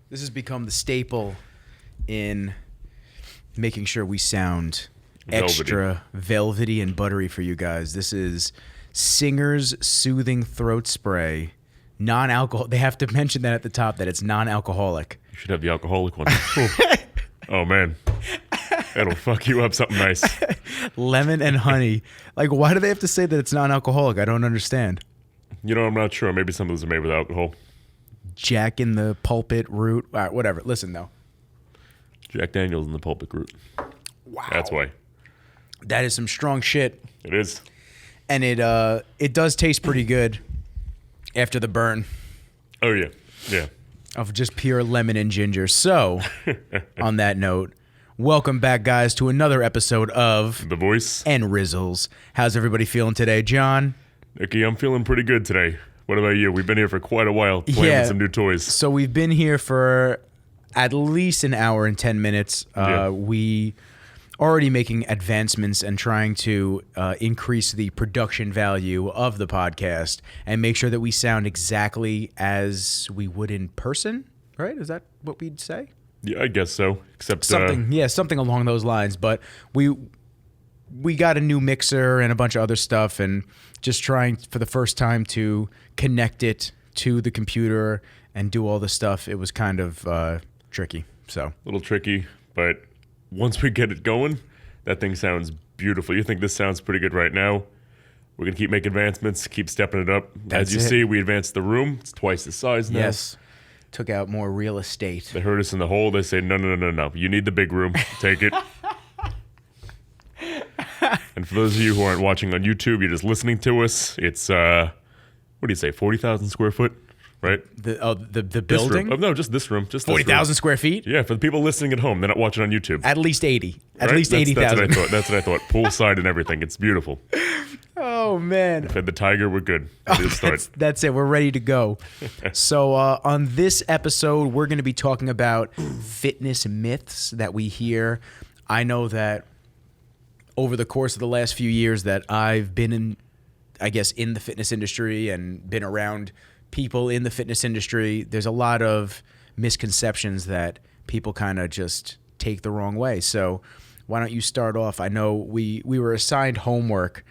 This has become the staple in making sure we sound extra velvety and buttery for you guys. This is Singer's Soothing Throat Spray. Non-alcohol. They have to mention that at the top that it's non-alcoholic. You should have the alcoholic one. Oh, man. That'll fuck you up something nice. Lemon and honey. Like, why do they have to say that it's non-alcoholic? I don't understand. You know, I'm not sure. Maybe some of those are made with alcohol. Jack in the pulpit root. All right, whatever. Listen, though. Jack Daniels in the pulpit root. Wow. That's why. That is some strong shit. It is. And it does taste pretty good after the burn. Oh, yeah. Yeah. Of just pure lemon and ginger. So, on that note, welcome back, guys, to another episode of The Voice and Rizzles. How's everybody feeling today, John? Nicky, I'm feeling pretty good today. What about you? We've been here for quite a while playing with some new toys. So we've been here for at least an hour and 10 minutes. We already making advancements and trying to increase the production value of the podcast and make sure that we sound exactly as we would in person, right? Is that what we'd say? Yeah, I guess so. Except something along those lines. But we got a new mixer and a bunch of other stuff, and just trying for the first time to connect it to the computer and do all the stuff. It was kind of tricky. So a little tricky, but once we get it going, that thing sounds beautiful. You think this sounds pretty good right now? We're gonna keep making advancements, keep stepping it up. As you see, we advanced the room. It's twice the size now. Yes. Took out more real estate. They heard us in the hole. They say, no. You need the big room. Take it. And for those of you who aren't watching on YouTube, you're just listening to us. It's, what do you say, 40,000 square foot, right? The building? Oh, no, just this room. Just 40,000 square feet? Yeah, for the people listening at home. They're not watching on YouTube. At least 80. At right? least 80,000. That's what I thought. Poolside and everything. It's beautiful. Oh, man. Fed the tiger. We're good. That's it. We're ready to go. So on this episode, we're going to be talking about fitness myths that we hear. I know that over the course of the last few years that I've been in the fitness industry and been around people in the fitness industry, there's a lot of misconceptions that people kind of just take the wrong way. So why don't you start off? I know we were assigned homework.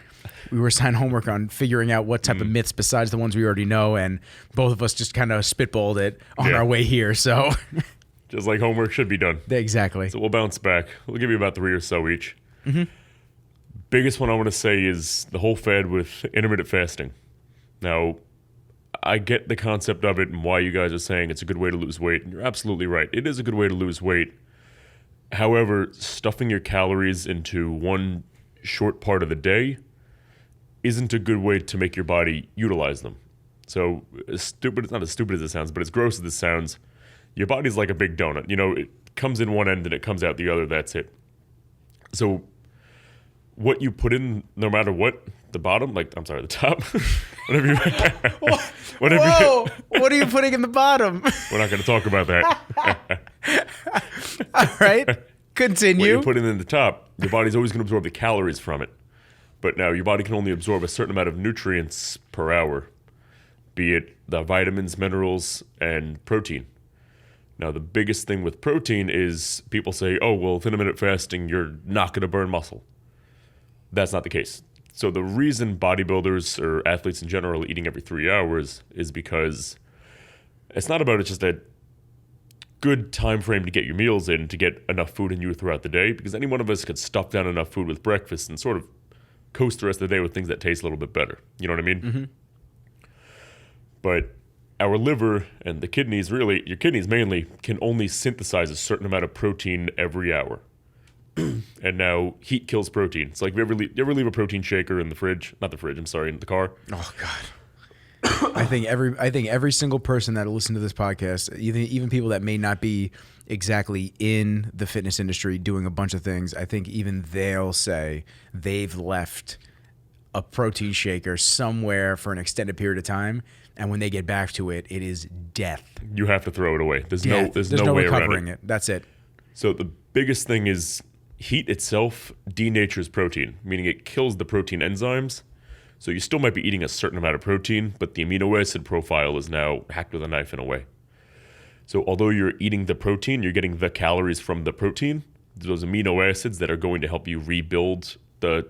We were assigned homework on figuring out what type of myths besides the ones we already know, and both of us just kind of spitballed it on our way here. So just like homework should be done. Exactly. So we'll bounce back. We'll give you about 3 or so each. Mm-hmm. Biggest one I want to say is the whole fad with intermittent fasting. Now, I get the concept of it and why you guys are saying it's a good way to lose weight. And you're absolutely right. It is a good way to lose weight. However, stuffing your calories into one short part of the day isn't a good way to make your body utilize them. So it's not as stupid as it sounds, but as gross as it sounds, your body's like a big donut. You know, it comes in one end and it comes out the other. That's it. So what you put in, no matter what, the top, whatever what are you putting in the bottom? We're not going to talk about that. All right, continue. What you put in the top, your body's always going to absorb the calories from it. But now your body can only absorb a certain amount of nutrients per hour, be it the vitamins, minerals, and protein. Now, the biggest thing with protein is people say, oh, well, with intermittent fasting, you're not going to burn muscle. That's not the case. So the reason bodybuilders or athletes in general are eating every 3 hours is because it's not about just a good time frame to get your meals in, to get enough food in you throughout the day, because any one of us could stuff down enough food with breakfast and sort of coast the rest of the day with things that taste a little bit better. You know what I mean? Mm-hmm. But our liver and the kidneys, really, your kidneys mainly, can only synthesize a certain amount of protein every hour. And now heat kills protein. It's like, you ever leave a protein shaker in the fridge? Not the fridge, I'm sorry, in the car. Oh God. I think every single person that will listen to this podcast, even people that may not be exactly in the fitness industry doing a bunch of things, I think even they'll say they've left a protein shaker somewhere for an extended period of time, and when they get back to it, it is death. You have to throw it away. There's no way recovering around it. That's it. So the biggest thing is heat itself denatures protein, meaning it kills the protein enzymes. So you still might be eating a certain amount of protein, but the amino acid profile is now hacked with a knife in a way. So although you're eating the protein, you're getting the calories from the protein, those amino acids that are going to help you rebuild the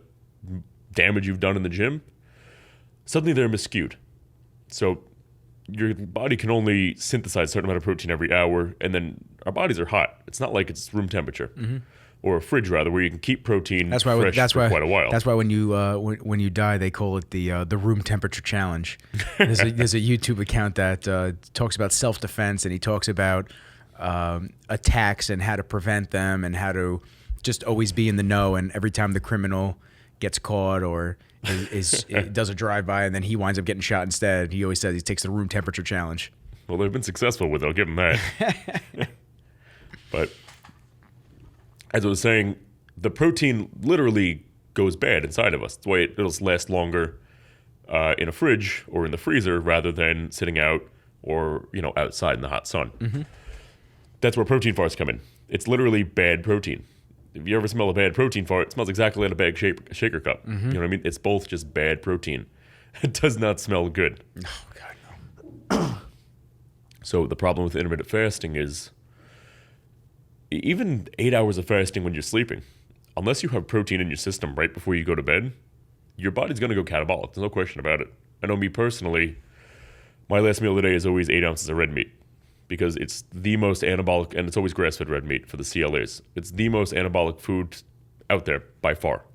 damage you've done in the gym. Suddenly they're miscued. So your body can only synthesize a certain amount of protein every hour, and then our bodies are hot. It's not like it's room temperature. Or a fridge, rather, where you can keep protein fresh for quite a while. That's why when you die, they call it the room temperature challenge. There's a YouTube account that talks about self-defense, and he talks about attacks and how to prevent them and how to just always be in the know. And every time the criminal gets caught or does a drive-by and then he winds up getting shot instead, he always says he takes the room temperature challenge. Well, they've been successful with it. I'll give them that. But as I was saying, the protein literally goes bad inside of us. That's why it'll last longer in a fridge or in the freezer rather than sitting out or outside in the hot sun. That's where protein farts come in. It's literally bad protein. If you ever smell a bad protein fart, it smells exactly like a bad shaker cup. You know what I mean? It's both just bad protein. It does not smell good. Oh, God, no. So the problem with intermittent fasting is even 8 hours of fasting when you're sleeping, unless you have protein in your system right before you go to bed, your body's going to go catabolic. There's no question about it. I know me personally, my last meal of the day is always 8 ounces of red meat because it's the most anabolic, and it's always grass-fed red meat for the CLAs. It's the most anabolic food out there by far.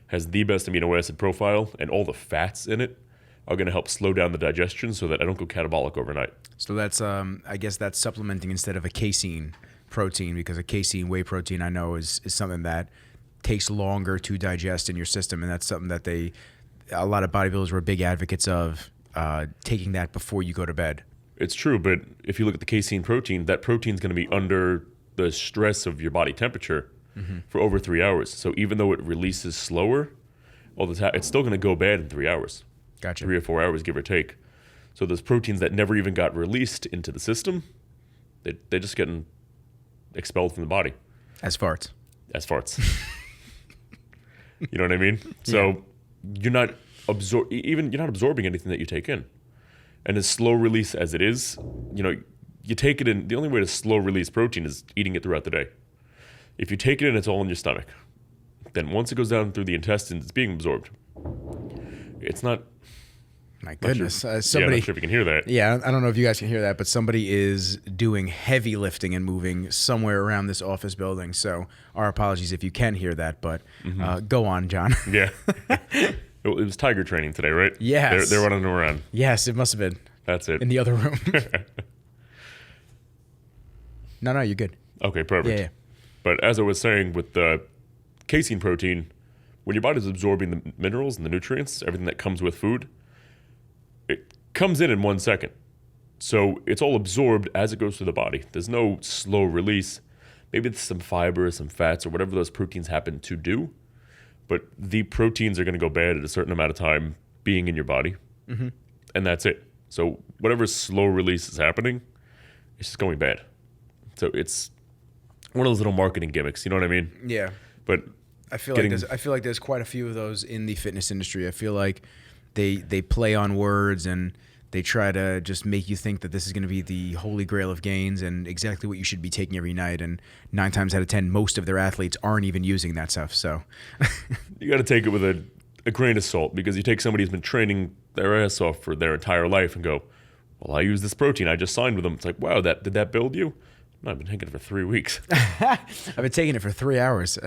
Has the best amino acid profile, and all the fats in it are going to help slow down the digestion so that I don't go catabolic overnight. So that's, I guess that's supplementing instead of a casein protein, because a casein whey protein I know is something that takes longer to digest in your system, and that's something that a lot of bodybuilders were big advocates of, taking that before you go to bed. It's true, but if you look at the casein protein, that protein's going to be under the stress of your body temperature for over 3 hours. So even though it releases slower all the time, it's still going to go bad in 3 hours. Gotcha. 3 or 4 hours, give or take. So those proteins that never even got released into the system, they're just getting expelled from the body. As farts. You know what I mean? So you're not absorbing anything that you take in. And as slow release as it is, you take it in. The only way to slow release protein is eating it throughout the day. If you take it in, it's all in your stomach. Then once it goes down through the intestines, it's being absorbed. It's not. My goodness. I'm not sure if you can hear that. Yeah, I don't know if you guys can hear that, but somebody is doing heavy lifting and moving somewhere around this office building. So our apologies if you can hear that, but go on, John. Yeah. It was tiger training today, right? Yes. They're running around. Yes, it must have been. That's it. In the other room. No, you're good. Okay, perfect. Yeah. But as I was saying, with the casein protein, when your body's absorbing the minerals and the nutrients, everything that comes with food, it comes in 1 second. So it's all absorbed as it goes through the body. There's no slow release. Maybe it's some fiber, some fats, or whatever those proteins happen to do. But the proteins are going to go bad at a certain amount of time being in your body. And that's it. So whatever slow release is happening, it's just going bad. So it's one of those little marketing gimmicks. You know what I mean? Yeah. But I feel like there's quite a few of those in the fitness industry. I feel like they play on words and they try to just make you think that this is going to be the holy grail of gains and exactly what you should be taking every night. And 9 times out of 10, most of their athletes aren't even using that stuff. So you got to take it with a grain of salt, because you take somebody who's been training their ass off for their entire life and go, well, I use this protein. I just signed with them. It's like, wow, did that build you? No, I've been taking it for 3 weeks. I've been taking it for 3 hours.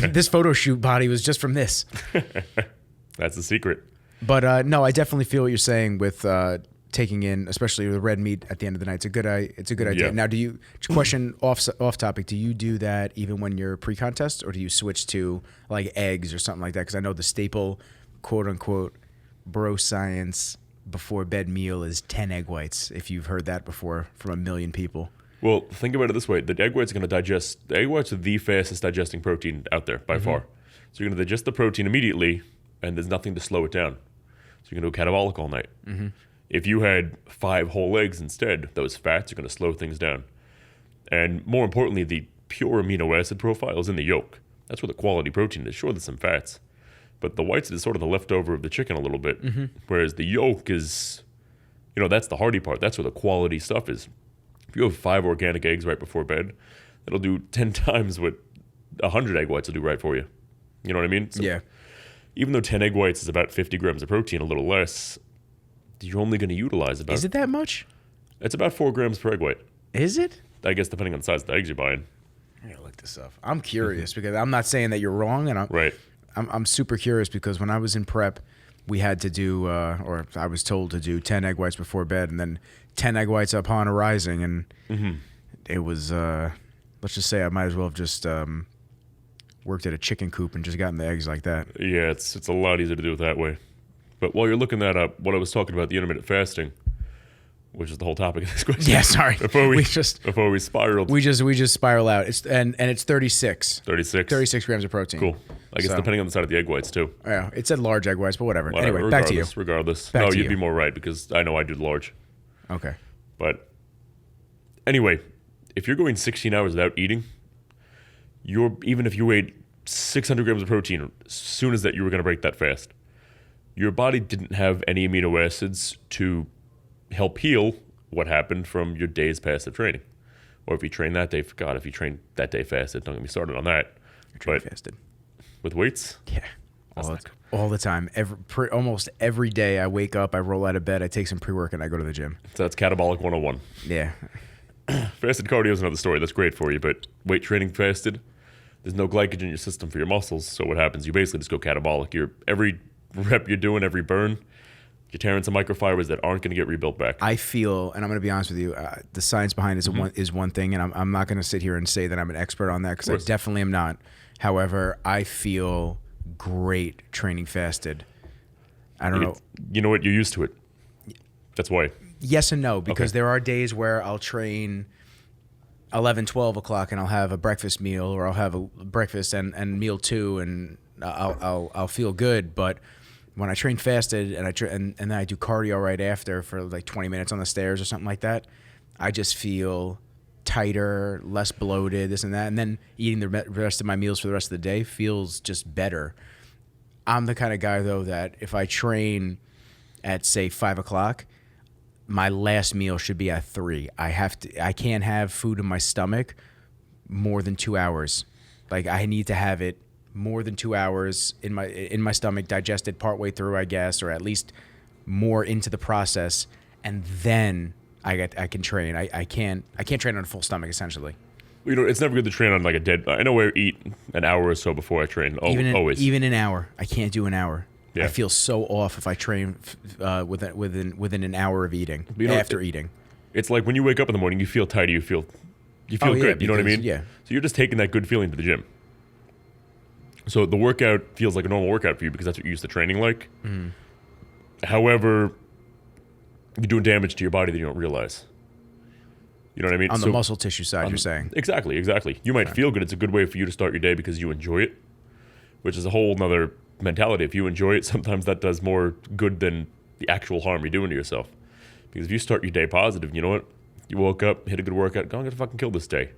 This photo shoot body was just from this. That's the secret. But no, I definitely feel what you're saying with taking in, especially the red meat at the end of the night. It's a good idea. Yeah. Now, question off topic, do you do that even when you're pre-contest, or do you switch to like eggs or something like that? Because I know the staple, quote unquote, bro science before bed meal is 10 egg whites, if you've heard that before from a million people. Well, think about it this way. The egg whites are going to digest. The egg whites are the fastest digesting protein out there by far. So you're going to digest the protein immediately, and there's nothing to slow it down. So you're going to go catabolic all night. If you had 5 whole eggs instead, those fats are going to slow things down. And more importantly, the pure amino acid profile is in the yolk. That's where the quality protein is. Sure, there's some fats, but the whites is sort of the leftover of the chicken a little bit. Whereas the yolk is, that's the hardy part. That's where the quality stuff is. If you have 5 organic eggs right before bed, that'll do 10 times what 100 egg whites will do right for you. You know what I mean? So Yeah. even though 10 egg whites is about 50 grams of protein, a little less, you're only going to utilize about... Is it that much? It's about 4 grams per egg white. Is it? I guess depending on the size of the eggs you're buying. I gotta look this up. I'm curious because I'm not saying that you're wrong, and Right. I'm super curious because when I was in prep, we had to do, or I was told to do 10 egg whites before bed, and then 10 egg whites upon arising, and it was, let's just say I might as well have just worked at a chicken coop and just gotten the eggs like that. Yeah, it's a lot easier to do it that way. But while you're looking that up, what I was talking about, the intermittent fasting, which is the whole topic of this question. Yeah, sorry. Before we spiraled. We just spiral out. It's and it's 36. 36 grams of protein. Cool. I guess depending on the side of the egg whites too. Yeah, it said large egg whites, but whatever. Anyway, back to you. Regardless. Back to you'd you. be more right because I know I do large. Okay. But anyway, if you're going 16 hours without eating, even if you ate 600 grams of protein, as soon as that you were going to break that fast, your body didn't have any amino acids to help heal what happened from your days past of training. Or if you train that day, if you train that day fasted, don't get me started on that. You're train fasted. With weights? Yeah. All the time. Almost every day I wake up, I roll out of bed, I take some pre-work, and I go to the gym. So that's catabolic 101. Yeah. Fasted cardio is another story. That's great for you, but weight training fasted, there's no glycogen in your system for your muscles. So what happens? You basically just go catabolic. Every rep you're doing, every burn, you're tearing some microfibers that aren't going to get rebuilt back. I feel, and I'm going to be honest with you, the science behind it is one thing, and I'm not going to sit here and say that I'm an expert on that because I definitely am not. However, I feel great training fasted. I don't know. You know what? You're used to it. That's why. Yes and no, because there are days where I'll train 11, 12 o'clock and I'll have a breakfast meal, or I'll have a breakfast and meal too, and I'll feel good. But when I train fasted and then I do cardio right after for like 20 minutes on the stairs or something like that, I just feel tighter, less bloated, this and that. And then eating the rest of my meals for the rest of the day feels just better. I'm the kind of guy, though, that if I train at, say, 5 o'clock, my last meal should be at 3. I can't have food in my stomach more than 2 hours. Like, I need to have it more than 2 hours in my stomach, digested partway through, I guess, or at least more into the process, and then I can train. I can't train on a full stomach, essentially. It's never good to train on like a dead. I know I eat an hour or so before I train. Always. Even an hour, I can't do an hour. Yeah. I feel so off if I train within an hour of eating. After eating, it's like when you wake up in the morning, you feel tidy. You feel good. You know what I mean? Yeah. So you're just taking that good feeling to the gym. So the workout feels like a normal workout for you because that's what you're used to training like. Mm-hmm. However, you're doing damage to your body that you don't realize. You know what I mean? On the muscle tissue side, you're saying. Exactly. You might feel good. It's a good way for you to start your day because you enjoy it, which is a whole nother mentality. If you enjoy it, sometimes that does more good than the actual harm you're doing to yourself. Because if you start your day positive, you know what? You woke up, hit a good workout, go, I'm going to fucking kill this day.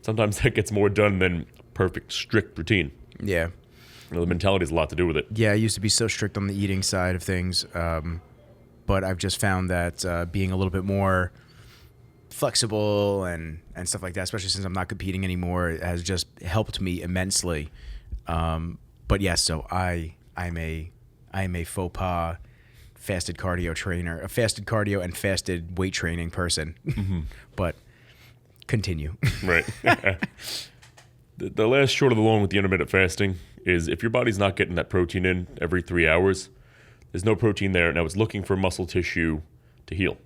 Sometimes that gets more done than perfect, strict routine. Yeah. The mentality has a lot to do with it. Yeah, I used to be so strict on the eating side of things, but I've just found that being a little bit more flexible and stuff like that, especially since I'm not competing anymore, it has just helped me immensely. But yes, so I'm a faux pas fasted cardio trainer, a fasted cardio and fasted weight training person. Mm-hmm. But continue. Right. The last short of the long with the intermittent fasting is if your body's not getting that protein in every 3 hours, there's no protein there. Now it's looking for muscle tissue to heal.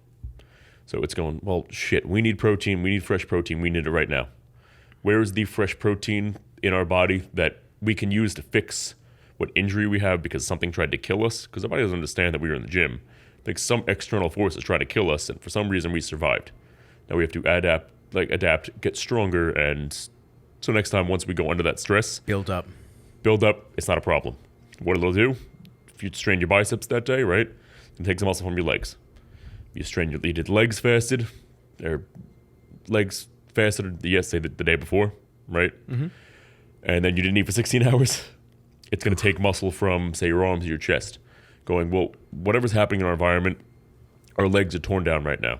So it's going, well, shit, we need protein. We need fresh protein. We need it right now. Where is the fresh protein in our body that we can use to fix what injury we have because something tried to kill us? Because our body doesn't understand that we were in the gym. I think some external forces tried to kill us, and for some reason we survived. Now we have to adapt, get stronger, and so next time, once we go under that stress, build up, it's not a problem. What it'll do, if you strain your biceps that day, right, and take some muscle from your legs. You did legs fasted, or legs fasted, say the day before, right? Mm-hmm. And then you didn't eat for 16 hours. It's going to take muscle from, say, your arms to your chest. Going, well, whatever's happening in our environment, our legs are torn down right now.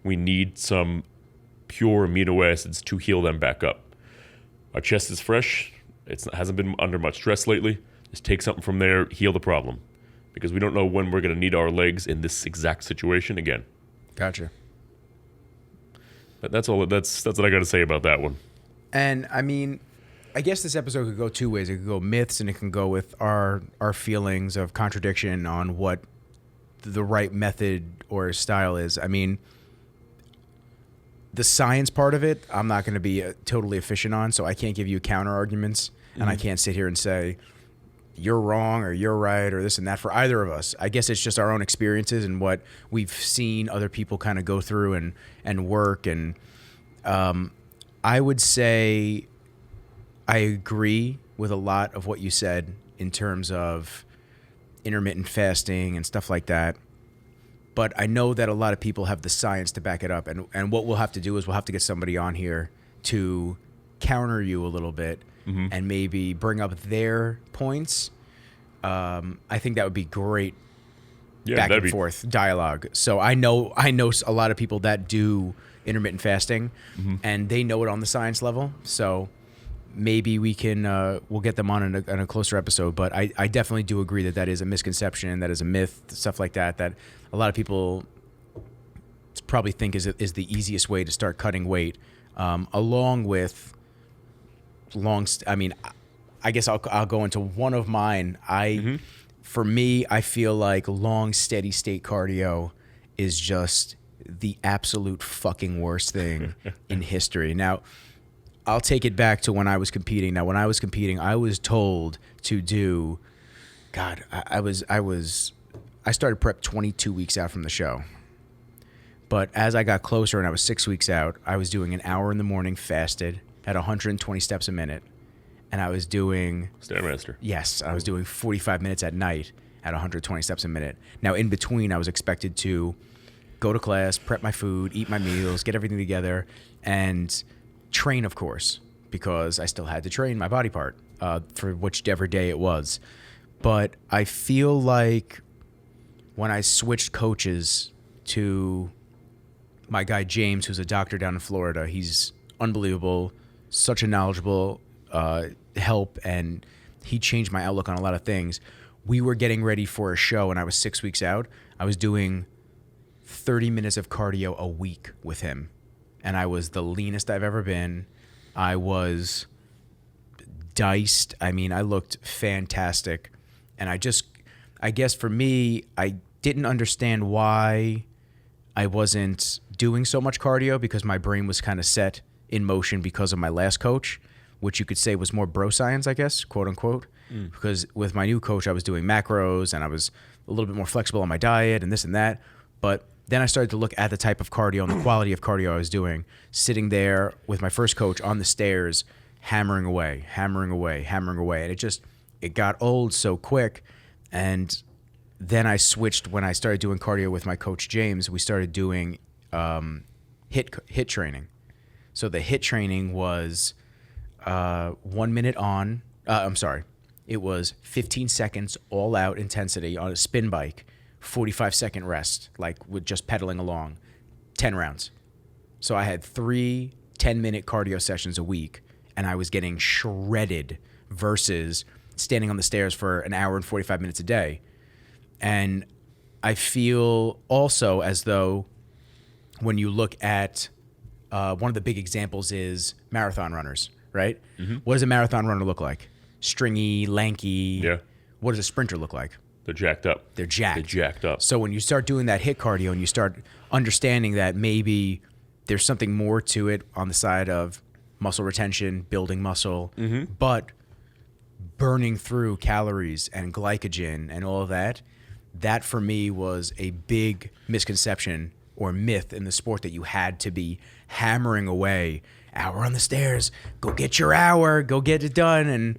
We need some pure amino acids to heal them back up. Our chest is fresh. It hasn't been under much stress lately. Just take something from there, heal the problem. Because we don't know when we're going to need our legs in this exact situation again. Gotcha. But that's all. That's what I got to say about that one. And I mean, I guess this episode could go two ways. It could go myths, and it can go with our feelings of contradiction on what the right method or style is. I mean, the science part of it, I'm not going to be totally efficient on, so I can't give you counter arguments, and I can't sit here and say you're wrong or you're right or this and that for either of us. I guess it's just our own experiences and what we've seen other people kind of go through and work. And I would say I agree with a lot of what you said in terms of intermittent fasting and stuff like that. But I know that a lot of people have the science to back it up. And what we'll have to do is we'll have to get somebody on here to counter you a little bit and maybe bring up their points. I think that would be great back and forth dialogue. So I know a lot of people that do intermittent fasting and they know it on the science level. So maybe we can we'll get them on in a closer episode. But I definitely do agree that is a misconception, that is a myth, stuff like that a lot of people probably think is the easiest way to start cutting weight, along with I guess I'll go into one of mine. For me, I feel like long, steady state cardio is just the absolute fucking worst thing in history. Now, I'll take it back to when I was competing. Now, when I was competing, I was told to do, God, I started prep 22 weeks out from the show. But as I got closer and I was 6 weeks out, I was doing an hour in the morning fasted at 120 steps a minute. And I was doing... Stairmaster. Yes, I was doing 45 minutes at night at 120 steps a minute. Now, in between, I was expected to go to class, prep my food, eat my meals, get everything together, and train, of course, because I still had to train my body part for whichever day it was. But I feel like when I switched coaches to my guy James, who's a doctor down in Florida, he's unbelievable, such a knowledgeable help, and he changed my outlook on a lot of things. We were getting ready for a show, and I was 6 weeks out. I was doing 30 minutes of cardio a week with him, and I was the leanest I've ever been. I was diced. I mean, I looked fantastic, and I guess for me, I didn't understand why I wasn't doing so much cardio, because my brain was kind of set in motion because of my last coach, which you could say was more broscience, I guess, quote unquote. Because with my new coach, I was doing macros and I was a little bit more flexible on my diet and this and that. But then I started to look at the type of cardio and the quality of cardio I was doing, sitting there with my first coach on the stairs, hammering away. And it got old so quick. And then I switched when I started doing cardio with my coach, James. We started doing HIIT training. So the HIIT training was 1 minute on, it was 15 seconds all out intensity on a spin bike, 45-second rest, like with just pedaling along, 10 rounds. So I had 3 10-minute cardio sessions a week, and I was getting shredded versus standing on the stairs for an hour and 45 minutes a day. And I feel also as though when you look at one of the big examples is marathon runners, right? What does a marathon runner look like? Stringy, lanky. Yeah. What does a sprinter look like? They're jacked up. They're jacked up. So when you start doing that HIIT cardio and you start understanding that maybe there's something more to it on the side of muscle retention, building muscle, but burning through calories and glycogen and all of that, that for me was a big misconception or myth in the sport, that you had to be hammering away, hour on the stairs, go get your hour, go get it done. And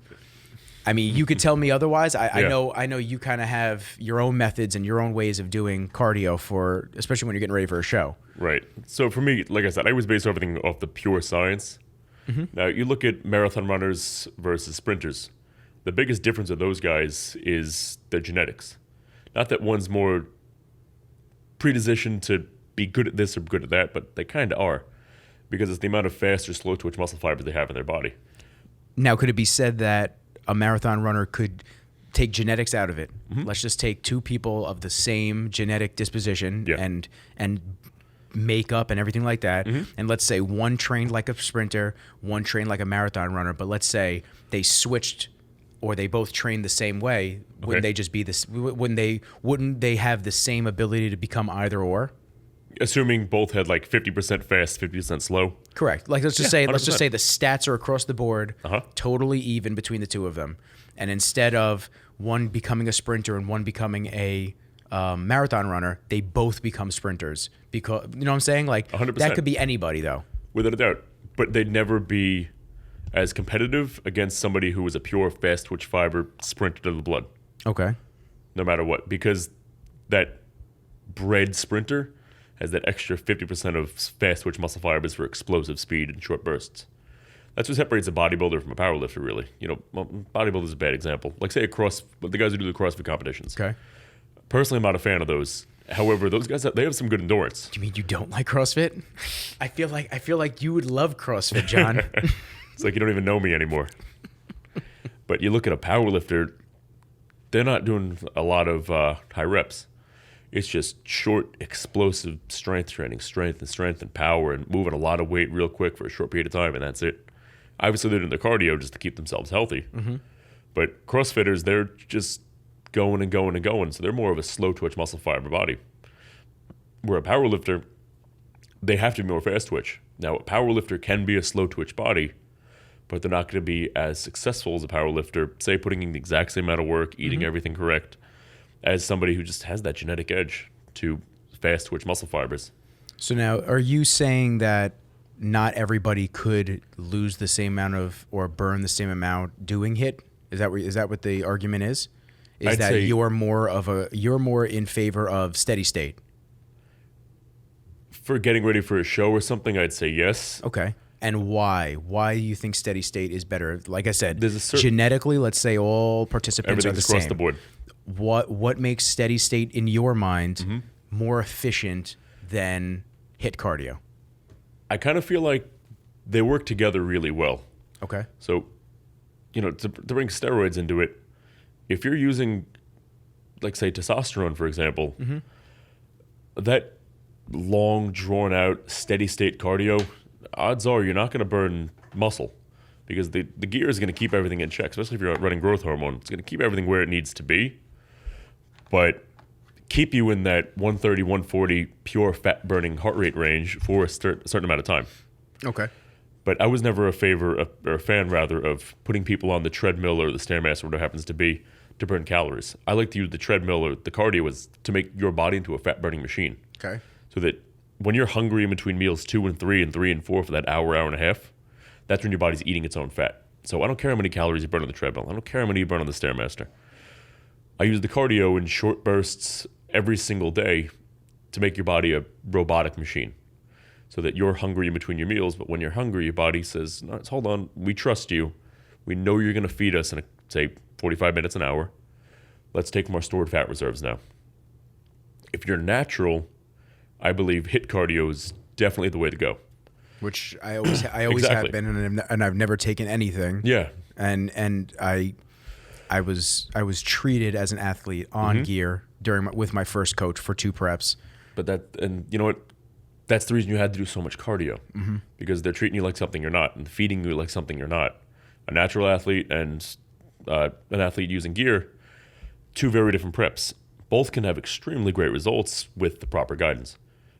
I mean, you could tell me otherwise. I know you kind of have your own methods and your own ways of doing cardio for, especially when you're getting ready for a show. Right. So for me, like I said, I was based everything off the pure science. Now you look at marathon runners versus sprinters. The biggest difference of those guys is their genetics. Not that one's more predispositioned to be good at this or good at that, but they kind of are. because it's the amount of fast or slow twitch muscle fibers they have in their body. Now, could it be said that a marathon runner could take genetics out of it? Let's just take two people of the same genetic disposition Yeah. and makeup and everything like that. And let's say one trained like a sprinter, one trained like a marathon runner, but let's say they switched or they both trained the same way. Wouldn't they just be this? Wouldn't they have the same ability to become either or? Assuming both had like 50% fast, 50% slow. Correct. Like let's just say the stats are across the board, Uh-huh. totally even between the two of them, and instead of one becoming a sprinter and one becoming a marathon runner, they both become sprinters. Because you know what I'm saying? Like 100%. that could be anybody though. Without a doubt. But they'd never be as competitive against somebody who was a pure fast twitch fiber sprinter to the blood, Okay. no matter what. Because that bred sprinter has that extra 50% of fast twitch muscle fibers for explosive speed and short bursts. That's what separates a bodybuilder from a powerlifter, really. You know, bodybuilder's a bad example. Like, say, the guys who do the CrossFit competitions. Okay. Personally, I'm not a fan of those. However, those guys, they have some good endurance. You mean you don't like CrossFit? I feel like you would love CrossFit, John. It's like you don't even know me anymore. But you look at a powerlifter, they're not doing a lot of high reps. It's just short, explosive strength training, strength and power, and moving a lot of weight real quick for a short period of time, and that's it. Obviously, they're doing the cardio just to keep themselves healthy. But CrossFitters, they're just going and going and going, so they're more of a slow twitch muscle fiber body. Where a powerlifter, they have to be more fast twitch. Now, a powerlifter can be a slow twitch body, but they're not going to be as successful as a powerlifter, say putting in the exact same amount of work, eating everything correct, as somebody who just has that genetic edge to fast twitch muscle fibers. So now, are you saying that not everybody could lose the same amount of or burn the same amount doing HIIT? Is that what the argument is? I'd say you're more in favor of steady state? For getting ready for a show or something, I'd say yes. Okay. And why? Why do you think steady state is better? Like I said, There's a certain- genetically, let's say all participants are the Everything's same. across the board. What makes steady state in your mind Mm-hmm. more efficient than HIIT cardio? I kind of feel like they work together really well. Okay. So, you know, to bring steroids into it, if you're using, like, say, testosterone, for example, that long, drawn-out, steady-state cardio, odds are you're not going to burn muscle because the gear is going to keep everything in check, especially if you're running growth hormone. It's going to keep everything where it needs to be, but keep you in that 130, 140 pure fat-burning heart rate range for a certain amount of time. Okay. But I was never a fan of putting people on the treadmill or the Stairmaster, whatever it happens to be, to burn calories. I like to use the treadmill or the cardio to make your body into a fat-burning machine. Okay. So that when you're hungry in between meals 2 and 3 and 3 and 4 for that hour and a half, that's when your body's eating its own fat. So I don't care how many calories you burn on the treadmill. I don't care how many you burn on the Stairmaster. I use the cardio in short bursts every single day to make your body a robotic machine. So that you're hungry in between your meals, but when you're hungry, your body says, no, hold on, we trust you. We know you're going to feed us in, say, 45 minutes, an hour. Let's take from our stored fat reserves now. If you're natural, I believe HIIT cardio is definitely the way to go. Which I always Exactly. have been, and I've never taken anything. Yeah. And I was treated as an athlete on gear with my first coach for 2 preps. And you know what? That's the reason you had to do so much cardio, because they're treating you like something you're not and feeding you like something you're not. A natural athlete and an athlete using gear, 2 very different preps. Both can have extremely great results with the proper guidance.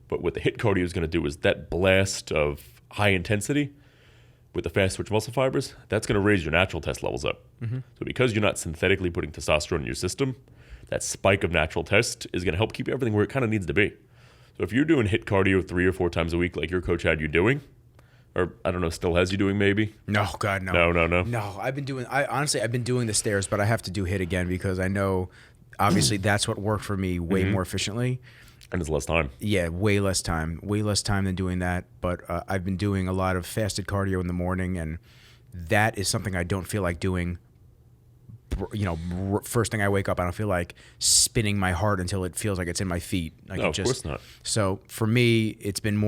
But what the HIIT cardio is going to do is that blast of high intensity with the fast twitch muscle fibers, that's going to raise your natural test levels up. So because you're not synthetically putting testosterone in your system, that spike of natural test is going to help keep everything where it kind of needs to be. So if you're doing HIIT cardio 3 or 4 times a week like your coach had you doing, or I don't know, still has you doing maybe? No, God, no. No. No, I've been doing the stairs, but I have to do HIIT again because I know obviously that's what worked for me way more efficiently. And it's less time. Yeah, way less time than doing that. But I've been doing a lot of fasted cardio in the morning, and that is something I don't feel like doing. You know, first thing I wake up, I don't feel like spinning my heart until it feels like it's in my feet. Like No, of course not. So for me, it's been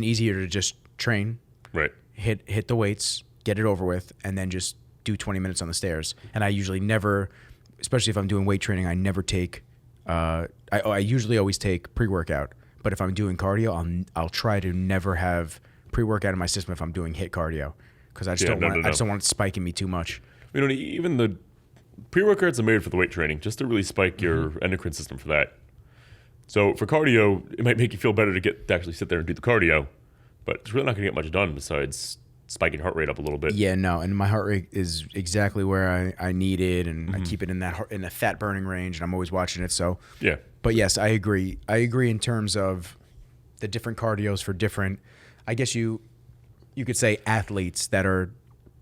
easier to just train Right. hit the weights, get it over with, and then just do 20 minutes on the stairs. And I usually never, especially if I'm doing weight training, I never take. I usually always take pre-workout, but if I'm doing cardio, I'll try to never have pre-workout in my system if I'm doing HIIT cardio, because I just don't want it spiking me too much. You know, even the pre-workouts are made for the weight training, just to really spike your endocrine system for that. So for cardio, it might make you feel better to actually sit there and do the cardio, but it's really not going to get much done besides spiking heart rate up a little bit. Yeah, no, and my heart rate is exactly where I need it, and I keep it in the fat burning range, and I'm always watching it. So yeah, but yes, I agree. I agree in terms of the different cardios for different. I guess you could say athletes that are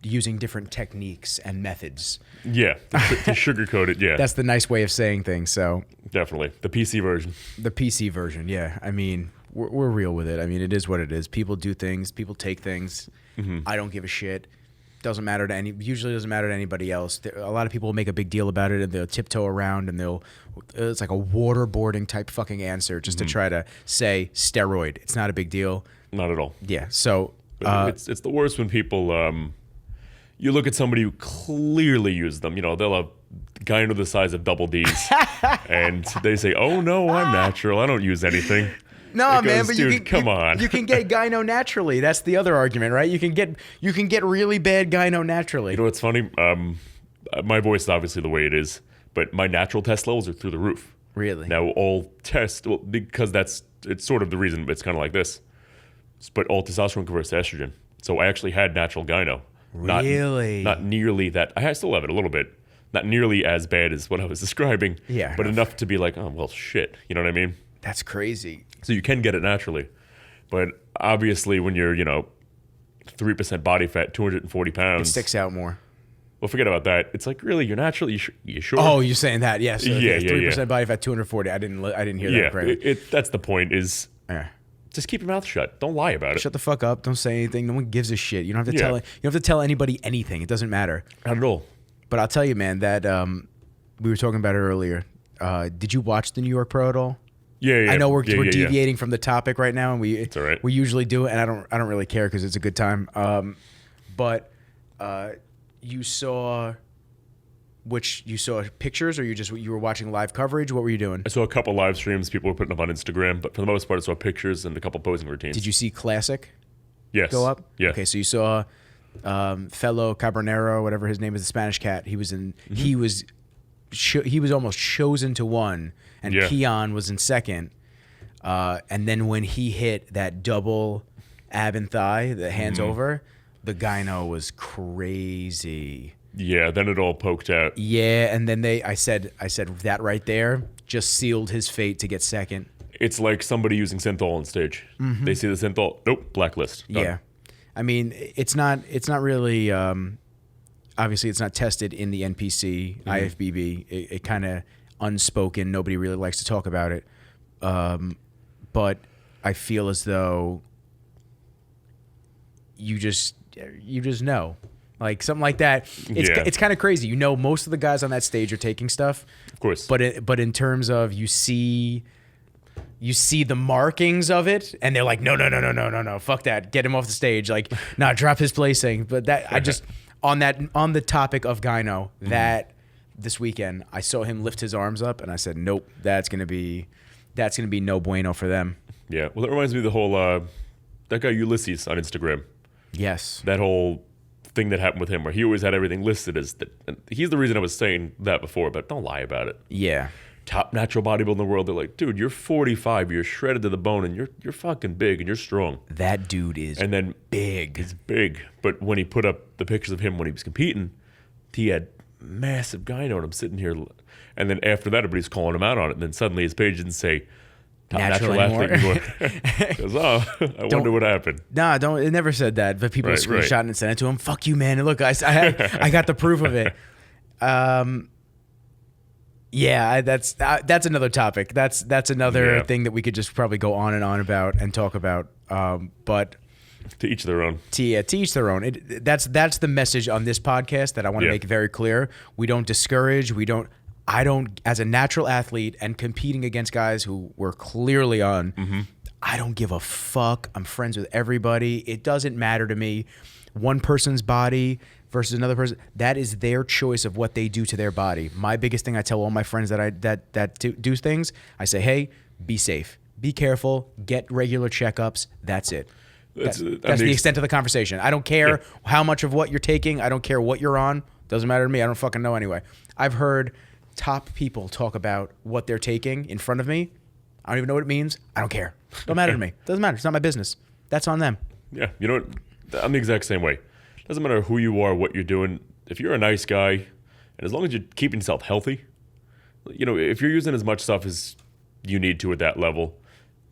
using different techniques and methods. Yeah, to sugarcoat it. Yeah, that's the nice way of saying things. So definitely the PC version. The PC version, yeah. I mean, we're real with it. I mean, it is what it is. People do things. People take things. I don't give a shit. Usually doesn't matter to anybody else. A lot of people make a big deal about it, and they'll tiptoe around, and it's like a waterboarding type fucking answer just to try to say steroid. It's not a big deal. Not at all. Yeah. So it's the worst when people you look at somebody who clearly used them. You know, they'll have a guy under the size of double D's, and they say, "Oh no, I'm natural. I don't use anything." No, man, but dude, come on. You can get gyno naturally. That's the other argument, right? You can get really bad gyno naturally. You know what's funny? My voice is obviously the way it is, but my natural test levels are through the roof. Really? Now all because it's sort of the reason it's kind of like this. But all testosterone converts to estrogen. So I actually had natural gyno. Really? Not nearly that. I still have it a little bit. Not nearly as bad as what I was describing. Yeah. But enough to be like, oh, well, shit. You know what I mean? That's crazy. So you can get it naturally. But obviously when you're, 3% body fat, 240 pounds. It sticks out more. Well, forget about that. It's like, really, you're natural? You sure? Oh, you're saying that? Yes. Yeah, 3% body fat, 240. I didn't hear that correctly. That's the point is... Just keep your mouth shut. Don't lie about it. Shut the fuck up. Don't say anything. No one gives a shit. You don't have to tell. You don't have to tell anybody anything. It doesn't matter. Not at all. But I'll tell you, man, that we were talking about it earlier. Did you watch the New York Pro at all? Yeah. I know we're deviating from the topic right now, and it's all right. We usually do it, and I don't really care because it's a good time. But you saw pictures, or you were watching live coverage? What were you doing? I saw a couple live streams people were putting up on Instagram, but for the most part I saw pictures and a couple posing routines. Did you see Classic? Yes. Go up? Yeah. Okay, so you saw fellow Cabronero, whatever his name is, the Spanish cat. He was in. He was almost chosen to win, and Keon was in second. And then when he hit that double ab and thigh, the hands over, the gyno was crazy. Yeah, then it all poked out. Yeah, and then I said that right there just sealed his fate to get second. It's like somebody using synthol on stage. They see the synthol, nope, blacklist. Done. Yeah, I mean it's not really obviously it's not tested in the NPC IFBB. It kind of unspoken. Nobody really likes to talk about it, but I feel as though you just know. Like something like that. It's kind of crazy. You know, most of the guys on that stage are taking stuff. Of course. But in terms of you see the markings of it, and they're like, no, fuck that, get him off the stage. Like, nah, drop his placing. But that I just on the topic of gyno, that this weekend I saw him lift his arms up, and I said, nope, that's gonna be no bueno for them. Yeah. Well, that reminds me of the whole that guy Ulysses on Instagram. Yes. That whole thing that happened with him where he always had everything listed as that. And he's the reason I was saying that before, but don't lie about it. Yeah. Top natural bodybuilder in the world. They're like, dude, you're 45, you're shredded to the bone, and you're fucking big and you're strong. That dude is big. He's big. But when he put up the pictures of him when he was competing, he had massive gyno, and I'm sitting here, and then after that everybody's calling him out on it, and then suddenly his page didn't say top natural athlete anymore. He goes, I wonder what happened. Nah, it never said that, but people screenshot and sent it to him. Fuck you, man. And look, I got the proof of it. Yeah, that's another topic. That's another thing that we could just probably go on and on about and talk about. But to each their own. To each their own. That's the message on this podcast that I want to make very clear. We don't discourage. I don't, as a natural athlete and competing against guys who were clearly on, I don't give a fuck. I'm friends with everybody. It doesn't matter to me. One person's body versus another person, that is their choice of what they do to their body. My biggest thing I tell all my friends that do things, I say, hey, be safe. Be careful. Get regular checkups. That's it. That's the extent of the conversation. I don't care how much of what you're taking. I don't care what you're on. Doesn't matter to me. I don't fucking know anyway. I've heard top people talk about what they're taking in front of me. I don't even know what it means. I don't care. Don't matter to me. Doesn't matter. It's not my business. That's on them. Yeah, you know what? I'm the exact same way. Doesn't matter who you are, what you're doing. If you're a nice guy, and as long as you're keeping yourself healthy, if you're using as much stuff as you need to at that level,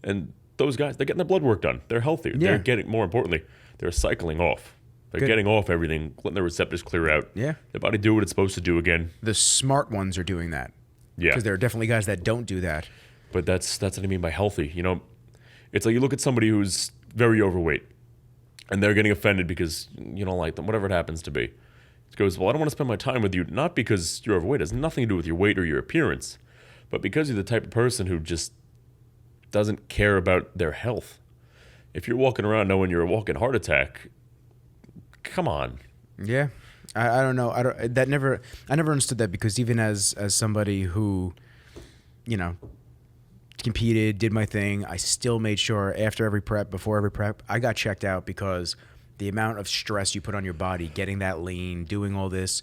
and those guys, they're getting their blood work done. They're healthy. Yeah. They're getting, more importantly, they're cycling off. They're getting off everything, letting their receptors clear out. Yeah. Their body do what it's supposed to do again. The smart ones are doing that. Yeah. Because there are definitely guys that don't do that. But that's what I mean by healthy. It's like you look at somebody who's very overweight, and they're getting offended because you don't like them, whatever it happens to be. It goes, well, I don't want to spend my time with you, not because you're overweight. It has nothing to do with your weight or your appearance, but because you're the type of person who just doesn't care about their health. If you're walking around knowing you're a walking heart attack, come on. Yeah. I don't know. I never understood that, because even as somebody who, competed, did my thing, I still made sure after every prep, before every prep, I got checked out, because the amount of stress you put on your body, getting that lean, doing all this,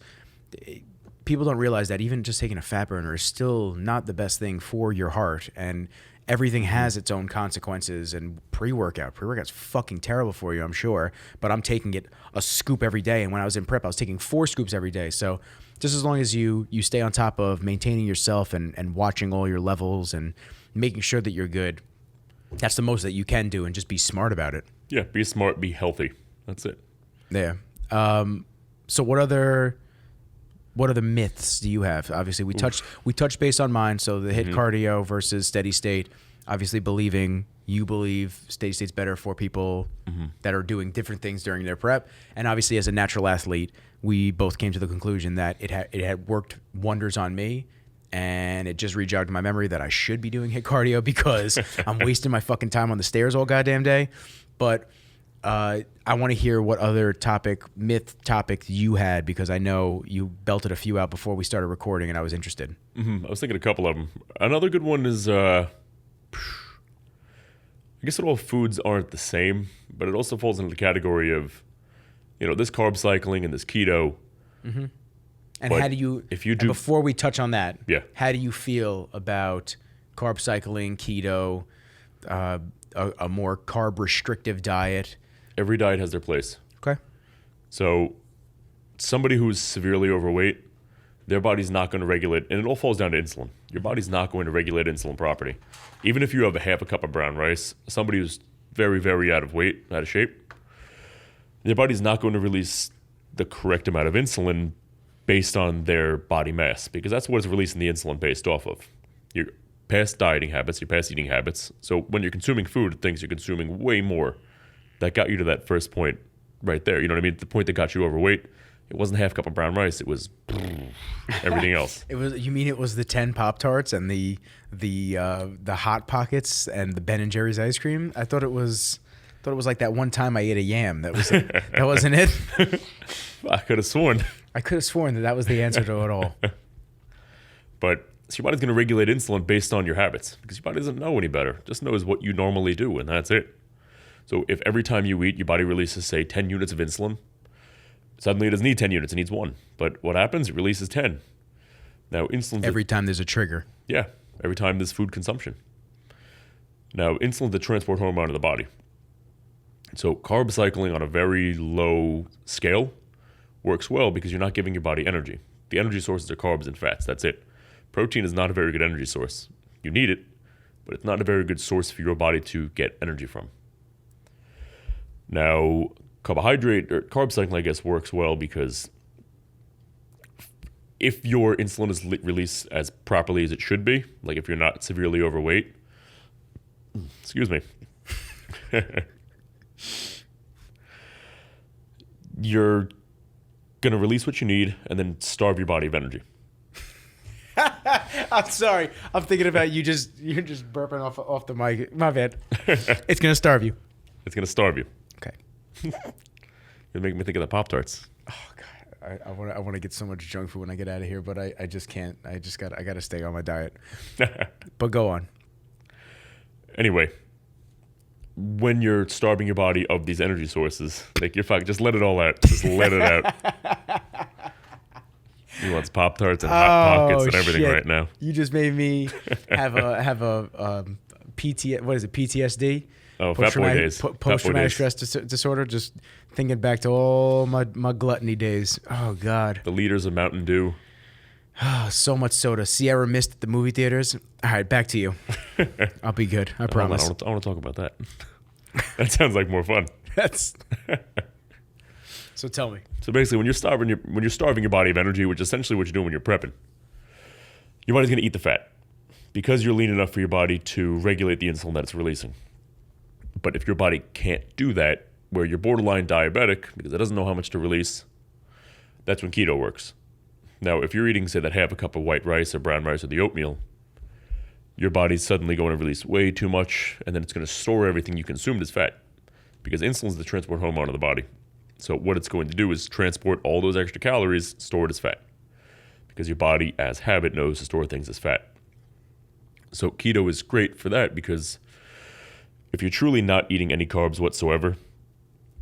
people don't realize that even just taking a fat burner is still not the best thing for your heart, and everything has its own consequences. And pre-workout's fucking terrible for you, I'm sure, but I'm taking it a scoop every day, and when I was in prep, I was taking 4 scoops every day. So just as long as you stay on top of maintaining yourself and watching all your levels and making sure that you're good, that's the most that you can do, and just be smart about it. Yeah, be smart, be healthy. That's it. Yeah. So what other myths do you have? Obviously, we touched base on mine. So the HIIT cardio versus steady state. Obviously, you believe steady state's better for people that are doing different things during their prep. And obviously, as a natural athlete, we both came to the conclusion that it had worked wonders on me. And it just rejogged my memory that I should be doing HIIT cardio, because I'm wasting my fucking time on the stairs all goddamn day. But I want to hear what other myth topics you had, because I know you belted a few out before we started recording, and I was interested. I was thinking a couple of them. Another good one is, I guess that all foods aren't the same, but it also falls into the category of, this carb cycling and this keto. Mm-hmm. And how do you, before we touch on that, how do you feel about carb cycling, keto, a more carb restrictive diet? Every diet has their place. Okay. So somebody who's severely overweight, their body's not going to regulate, and it all falls down to insulin. Your body's not going to regulate insulin properly. Even if you have a half a cup of brown rice, somebody who's very, very out of shape, their body's not going to release the correct amount of insulin based on their body mass, because that's what it's releasing the insulin based off of. Your past dieting habits, your past eating habits. So when you're consuming food, things you're consuming way more. That got you to that first point right there. You know what I mean? The point that got you overweight, it wasn't half a cup of brown rice. It was everything else. It was the 10 Pop-Tarts and the Hot Pockets and the Ben & Jerry's ice cream? I thought it was like that one time I ate a yam. That wasn't it? I could have sworn that was the answer to it all. But so your body's going to regulate insulin based on your habits, because your body doesn't know any better. It just knows what you normally do, and that's it. So if every time you eat, your body releases, say, 10 units of insulin, suddenly it doesn't need 10 units, it needs 1. But what happens? It releases 10. Now, insulin... Every time there's a trigger. Yeah, every time there's food consumption. Now, insulin's the transport hormone of the body. So carb cycling on a very low scale works well, because you're not giving your body energy. The energy sources are carbs and fats. That's it. Protein is not a very good energy source. You need it, but it's not a very good source for your body to get energy from. Now, carb cycling, I guess, works well, because if your insulin is released as properly as it should be, like if you're not severely overweight, excuse me, you're going to release what you need and then starve your body of energy. I'm sorry. I'm thinking about you're just burping off the mic. My bad. It's gonna starve you. It's gonna starve you. Okay. You're making me think of the Pop-Tarts. Oh God, I want to get so much junk food when I get out of here, but I just can't. I got to stay on my diet. But go on. Anyway, when you're starving your body of these energy sources, like you're fucking, just let it all out. Just let it out. He wants Pop-Tarts and Hot Pockets and everything shit. right now. You just made me have a PTSD. Oh, Fat Boy days. Post-traumatic stress disorder. Just thinking back to all my gluttony days. Oh God. The liters of Mountain Dew. Oh, so much soda. Sierra Mist at the movie theaters. All right, back to you. I'll be good. I promise. I want to talk about that. That sounds like more fun. That's. So tell me. So basically, when you're starving your body of energy, which is essentially what you're doing when you're prepping, your body's going to eat the fat because you're lean enough for your body to regulate the insulin that it's releasing. But if your body can't do that, where you're borderline diabetic because it doesn't know how much to release, that's when keto works. Now, if you're eating, say, that half a cup of white rice or brown rice or the oatmeal, your body's suddenly going to release way too much, and then it's going to store everything you consumed as fat because insulin is the transport hormone of the body. So what it's going to do is transport all those extra calories stored as fat because your body, as habit, knows to store things as fat. So keto is great for that because if you're truly not eating any carbs whatsoever,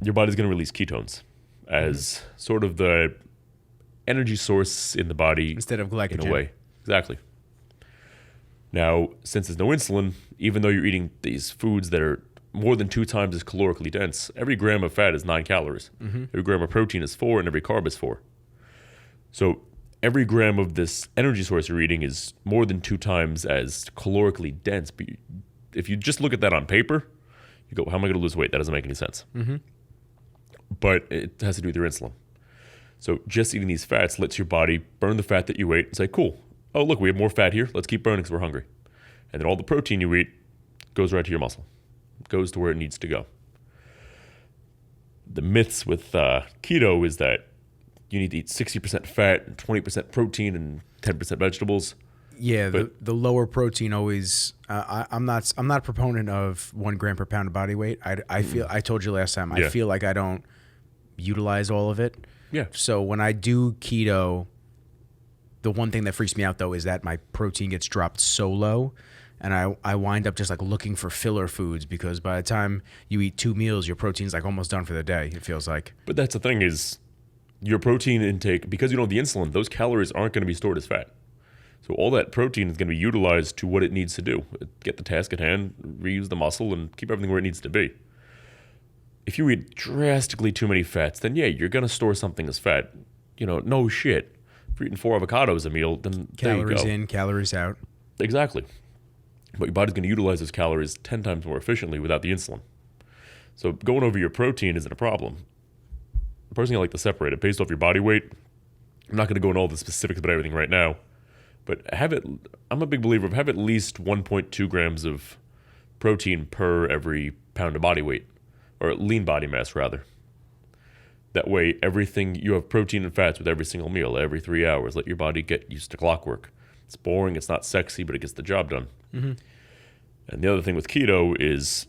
your body's going to release ketones as sort of the energy source in the body Instead of glycogen. in a way. Exactly. Now, since there's no insulin, even though you're eating these foods that are more than 2 times as calorically dense, every gram of fat is 9 calories. Every gram of protein is 4, and every carb is 4. So every gram of this energy source you're eating is more than 2 times as calorically dense. But if you just look at that on paper, you go, how am I going to lose weight? That doesn't make any sense. But it has to do with your insulin. So just eating these fats lets your body burn the fat that you ate and say, cool, oh, look, we have more fat here. Let's keep burning because we're hungry. And then all the protein you eat goes right to your muscle. It goes to where it needs to go. The myths with keto is that you need to eat 60% fat and 20% protein and 10% vegetables. Yeah, the lower protein always. I'm not a proponent of 1 gram per pound of body weight. I feel I told you last time. I feel like I don't utilize all of it. Yeah. So when I do keto, the one thing that freaks me out though is that my protein gets dropped so low, and I wind up just like looking for filler foods because by the time you eat 2 meals, your protein's like almost done for the day. It feels like. But that's the thing is, your protein intake, because you don't have the insulin, those calories aren't going to be stored as fat. So all that protein is going to be utilized to what it needs to do. Get the task at hand, reuse the muscle, and keep everything where it needs to be. If you eat drastically too many fats, then yeah, you're going to store something as fat. No shit. If you're eating 4 avocados a meal, then Calories there you go. in, calories out. Exactly. But your body's going to utilize those calories 10 times more efficiently without the insulin. So going over your protein isn't a problem. Personally, I like to separate it based off your body weight. I'm not going to go into all the specifics about everything right now. But I'm a big believer of have at least 1.2 grams of protein per every pound of body weight, or lean body mass rather. That way, you have protein and fats with every single meal, every 3 hours. Let your body get used to clockwork. It's boring, it's not sexy, but it gets the job done. And the other thing with keto is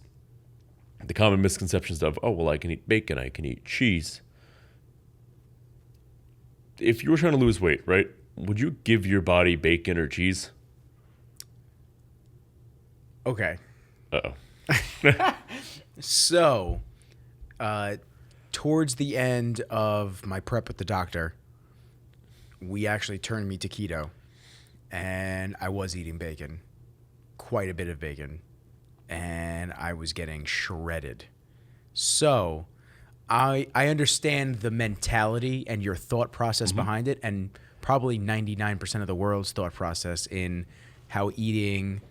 the common misconceptions of, oh, well, I can eat bacon, I can eat cheese. If you were trying to lose weight, right? Would you give your body bacon or cheese? Okay. Uh-oh. So, towards the end of my prep with the doctor, we actually turned me to keto, and I was eating bacon, quite a bit of bacon, and I was getting shredded. So, I understand the mentality and your thought process behind it, and probably 99% of the world's thought process in how eating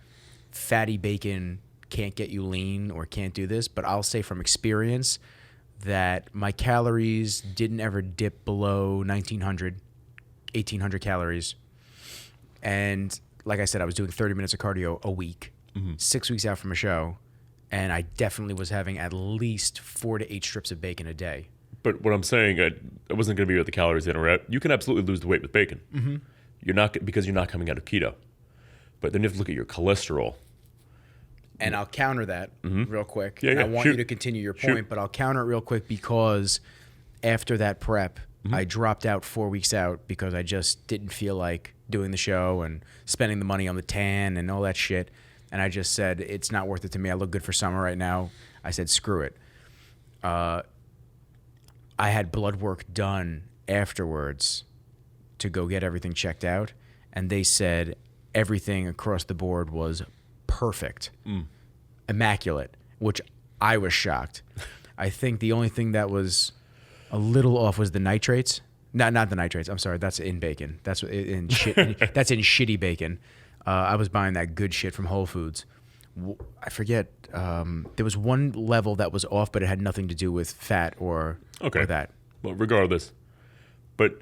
fatty bacon can't get you lean or can't do this. But I'll say from experience that my calories didn't ever dip below 1,900, 1,800 calories. And like I said, I was doing 30 minutes of cardio a week, 6 weeks out from a show. And I definitely was having at least 4 to 8 strips of bacon a day. But what I'm saying, I wasn't going to be about the calories in or out. You can absolutely lose the weight with bacon. You're not, because you're not coming out of keto. But then you have to look at your cholesterol. And I'll counter that real quick. Yeah, And yeah, I want shoot. you to continue your point, Shoot. but I'll counter it real quick because after that prep, I dropped out 4 weeks out because I just didn't feel like doing the show and spending the money on the tan and all that shit. And I just said, it's not worth it to me. I look good for summer right now. I said, screw it. I had blood work done afterwards to go get everything checked out. And they said everything across the board was perfect, immaculate, which I was shocked. I think the only thing that was a little off was the nitrates. Not the nitrates. I'm sorry. That's in bacon. That's in shit. That's in shitty bacon. I was buying that good shit from Whole Foods. I forget. There was one level that was off, but it had nothing to do with fat or that. Well, regardless. But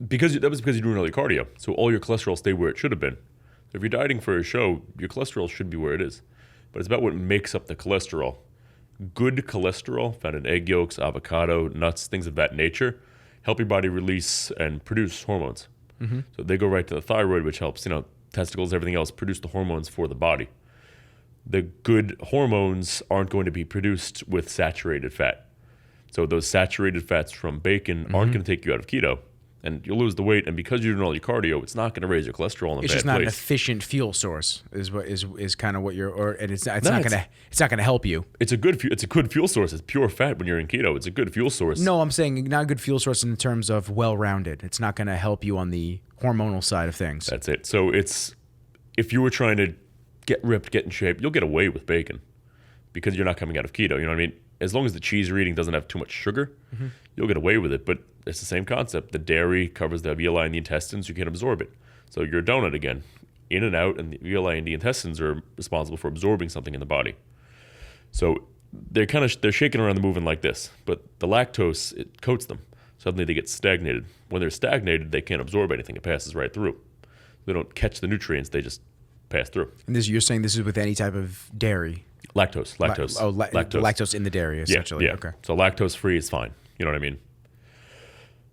that was because you're doing all your cardio. So all your cholesterol stayed where it should have been. So if you're dieting for a show, your cholesterol should be where it is. But it's about what makes up the cholesterol. Good cholesterol found in egg yolks, avocado, nuts, things of that nature, help your body release and produce hormones. So they go right to the thyroid, which helps, testicles, everything else, produce the hormones for the body. The good hormones aren't going to be produced with saturated fat. So those saturated fats from bacon aren't going to take you out of keto. And you'll lose the weight, and because you're doing all your cardio, it's not going to raise your cholesterol in a bad place. It's just not an efficient fuel source, is kind of what you're, and it's not gonna help you. It's a good fuel source. It's pure fat when you're in keto. It's a good fuel source. No, I'm saying not a good fuel source in terms of well-rounded. It's not gonna help you on the hormonal side of things. That's it. So if you were trying to get ripped, get in shape, you'll get away with bacon because you're not coming out of keto. You know what I mean? As long as the cheese you're eating doesn't have too much sugar, you'll get away with it. But it's the same concept. The dairy covers the villi in the intestines. You can't absorb it. So you're a donut again, in and out, and the villi in the intestines are responsible for absorbing something in the body. So they're shaking around and moving like this. But the lactose, it coats them. Suddenly they get stagnated. When they're stagnated, they can't absorb anything. It passes right through. They don't catch the nutrients. They just pass through. And you're saying this is with any type of dairy? Lactose. Lactose in the dairy, essentially. Yeah. Okay. So lactose free is fine. You know what I mean?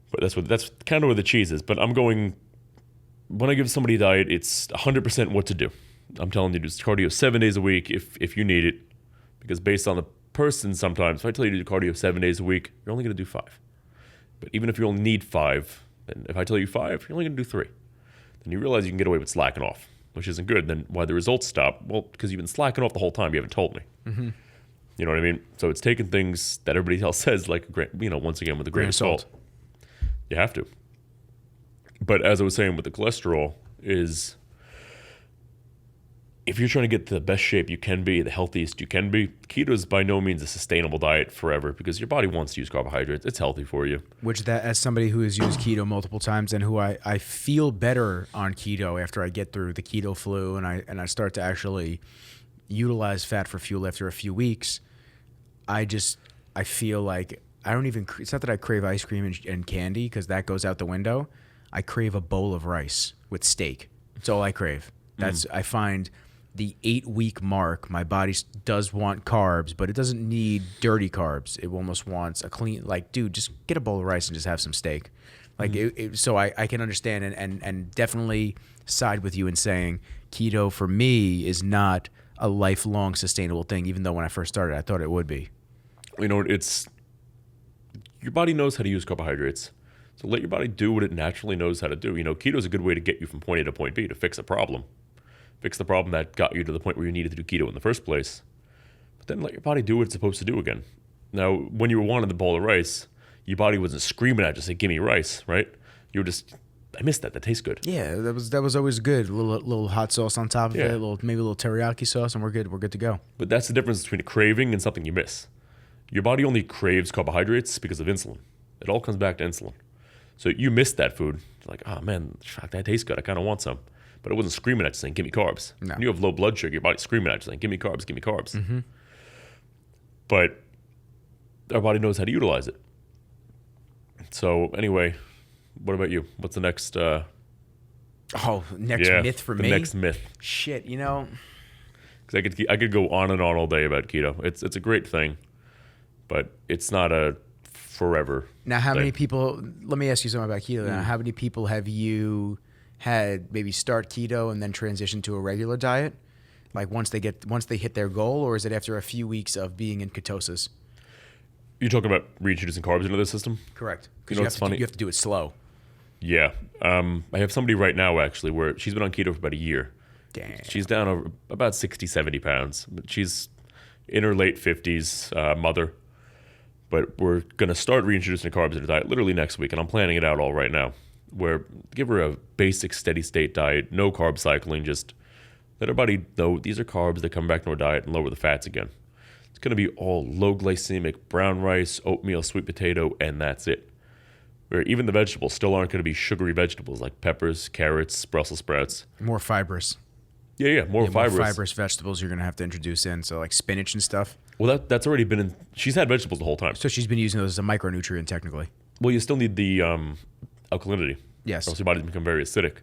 But that's kind of where the cheese is. But when I give somebody a diet, it's 100% what to do. I'm telling you to do cardio 7 days a week if you need it. Because based on the person sometimes, if I tell you to do cardio 7 days a week, you're only going to do 5. But even if you only need 5, then if I tell you 5, you're only going to do 3. Then you realize you can get away with slacking off, which isn't good. Then why the results stop? Well, because you've been slacking off the whole time. You haven't told me. You know what I mean? So it's taking things that everybody else says, like, once again, with a grain of salt. You have to. But as I was saying with the cholesterol is if you're trying to get to the best shape you can be, the healthiest you can be, keto is by no means a sustainable diet forever because your body wants to use carbohydrates. It's healthy for you. Which that, as somebody who has used keto multiple times and who I feel better on keto after I get through the keto flu and I start to actually utilize fat for fuel after a few weeks, I feel like it's not that I crave ice cream and candy because that goes out the window. I crave a bowl of rice with steak. That's all I crave. I find the 8-week mark, my body does want carbs, but it doesn't need dirty carbs. It almost wants a clean, dude, just get a bowl of rice and just have some steak. So I can understand and definitely side with you in saying keto for me is not a lifelong sustainable thing, even though when I first started, I thought it would be. Your body knows how to use carbohydrates. So let your body do what it naturally knows how to do. Keto is a good way to get you from point A to point B to fix a problem. Fix the problem that got you to the point where you needed to do keto in the first place. But then let your body do what it's supposed to do again. Now, when you were wanting the bowl of rice, your body wasn't screaming at you, say, give me rice, right? You were just, I missed that. That tastes good. Yeah, that was always good. A little hot sauce on top of it, maybe a little teriyaki sauce, and we're good. We're good to go. But that's the difference between a craving and something you miss. Your body only craves carbohydrates because of insulin. It all comes back to insulin. So you missed that food. It's like, oh man, that tastes good. I kind of want some. But it wasn't screaming at you saying, give me carbs. No. When you have low blood sugar, your body's screaming at you saying, give me carbs, give me carbs. Mm-hmm. But our body knows how to utilize it. So anyway, what about you? What's the next... myth for me? The next myth. Shit, Because I could go on and on all day about keto. It's a great thing, but it's not a forever Now, how thing. many people... Let me ask you something about keto now. How many people have you had maybe start keto and then transition to a regular diet? Like once they hit their goal, or is it after a few weeks of being in ketosis? You're talking about reintroducing carbs into the system? Correct. You know what's funny? You have to do it slow. Yeah. I have somebody right now, actually, where she's been on keto for about a year. Damn. She's down over about 60, 70 pounds. But she's in her late 50s, mother. But we're going to start reintroducing carbs into the diet literally next week, and I'm planning it out all right now. Where give her a basic steady state diet, no carb cycling, just let her body know these are carbs that come back to our diet and lower the fats again. It's going to be all low glycemic brown rice, oatmeal, sweet potato, and that's it. Where even the vegetables still aren't going to be sugary vegetables like peppers, carrots, Brussels sprouts. More fibrous. Yeah, more fibrous. More fibrous vegetables you're going to have to introduce in, so like spinach and stuff. Well, that's already been in. She's had vegetables the whole time. So she's been using those as a micronutrient technically. Well, you still need the alkalinity. Yes. Or else your body become very acidic.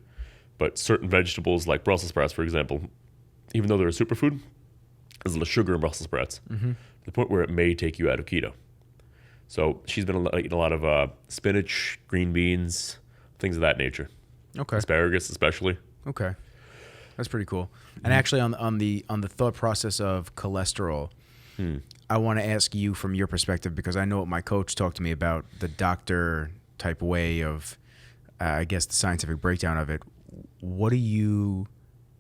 But certain vegetables like Brussels sprouts, for example, even though they're a superfood, there's a little sugar in Brussels sprouts. Mm-hmm. To the point where it may take you out of keto. So she's been eating a lot of spinach, green beans, things of that nature. Okay. Asparagus, especially. Okay, that's pretty cool. And actually, on the thought process of cholesterol, I want to ask you from your perspective, because I know what my coach talked to me about, the doctor type way of, I guess, the scientific breakdown of it. What do you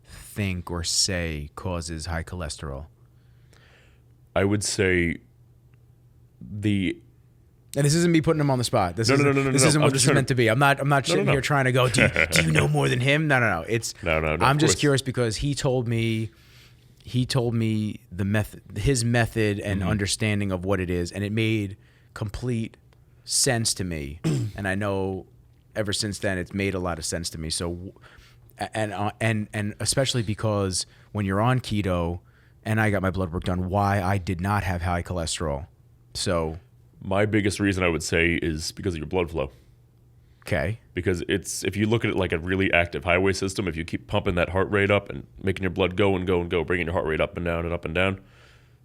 think or say causes high cholesterol? I would say and this isn't me putting him on the spot. This isn't what this is meant to be. I'm not sitting here trying to go, do you know more than him? No. I'm just curious because he told me the method, his method and understanding of what it is, and it made complete sense to me. And I know ever since then it's made a lot of sense to me. So and especially because when you're on keto and I got my blood work done, why I did not have high cholesterol. So my biggest reason I would say is because of your blood flow. Okay. Because if you look at it like a really active highway system, if you keep pumping that heart rate up and making your blood go and go and go, bringing your heart rate up and down and up and down.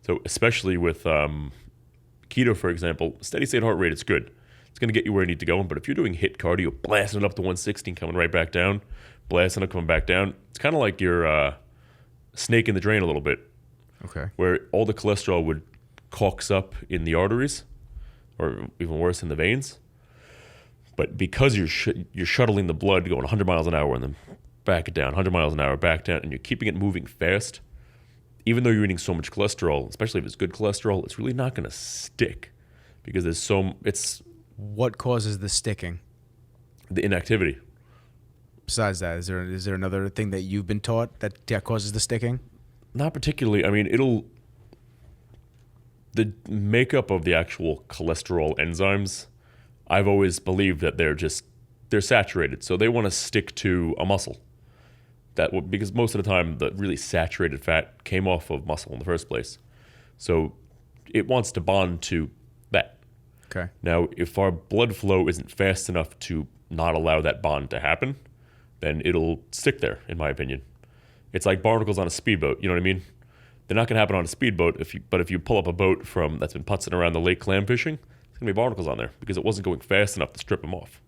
So especially with keto, for example, steady state heart rate is good. It's going to get you where you need to go. But if you're doing HIIT cardio, blasting it up to 160 and coming right back down, blasting it, coming back down, it's kind of like you're snake in the drain a little bit. Okay. Where all the cholesterol would caulks up in the arteries, or even worse in the veins. But because you're shuttling the blood going 100 miles an hour and then back it down, 100 miles an hour, back down, and you're keeping it moving fast, even though you're eating so much cholesterol, especially if it's good cholesterol, it's really not going to stick because it's... What causes the sticking? The inactivity. Besides that, is there another thing that you've been taught that causes the sticking? Not particularly. I mean, the makeup of the actual cholesterol enzymes, I've always believed that they're saturated, so they want to stick to a muscle. Because most of the time, the really saturated fat came off of muscle in the first place. So it wants to bond to that. Okay. Now, if our blood flow isn't fast enough to not allow that bond to happen, then it'll stick there, in my opinion. It's like barnacles on a speedboat, you know what I mean? They're not going to happen on a speedboat, but if you pull up a boat that's been putzing around the lake clam fishing, there's going to be barnacles on there because it wasn't going fast enough to strip them off.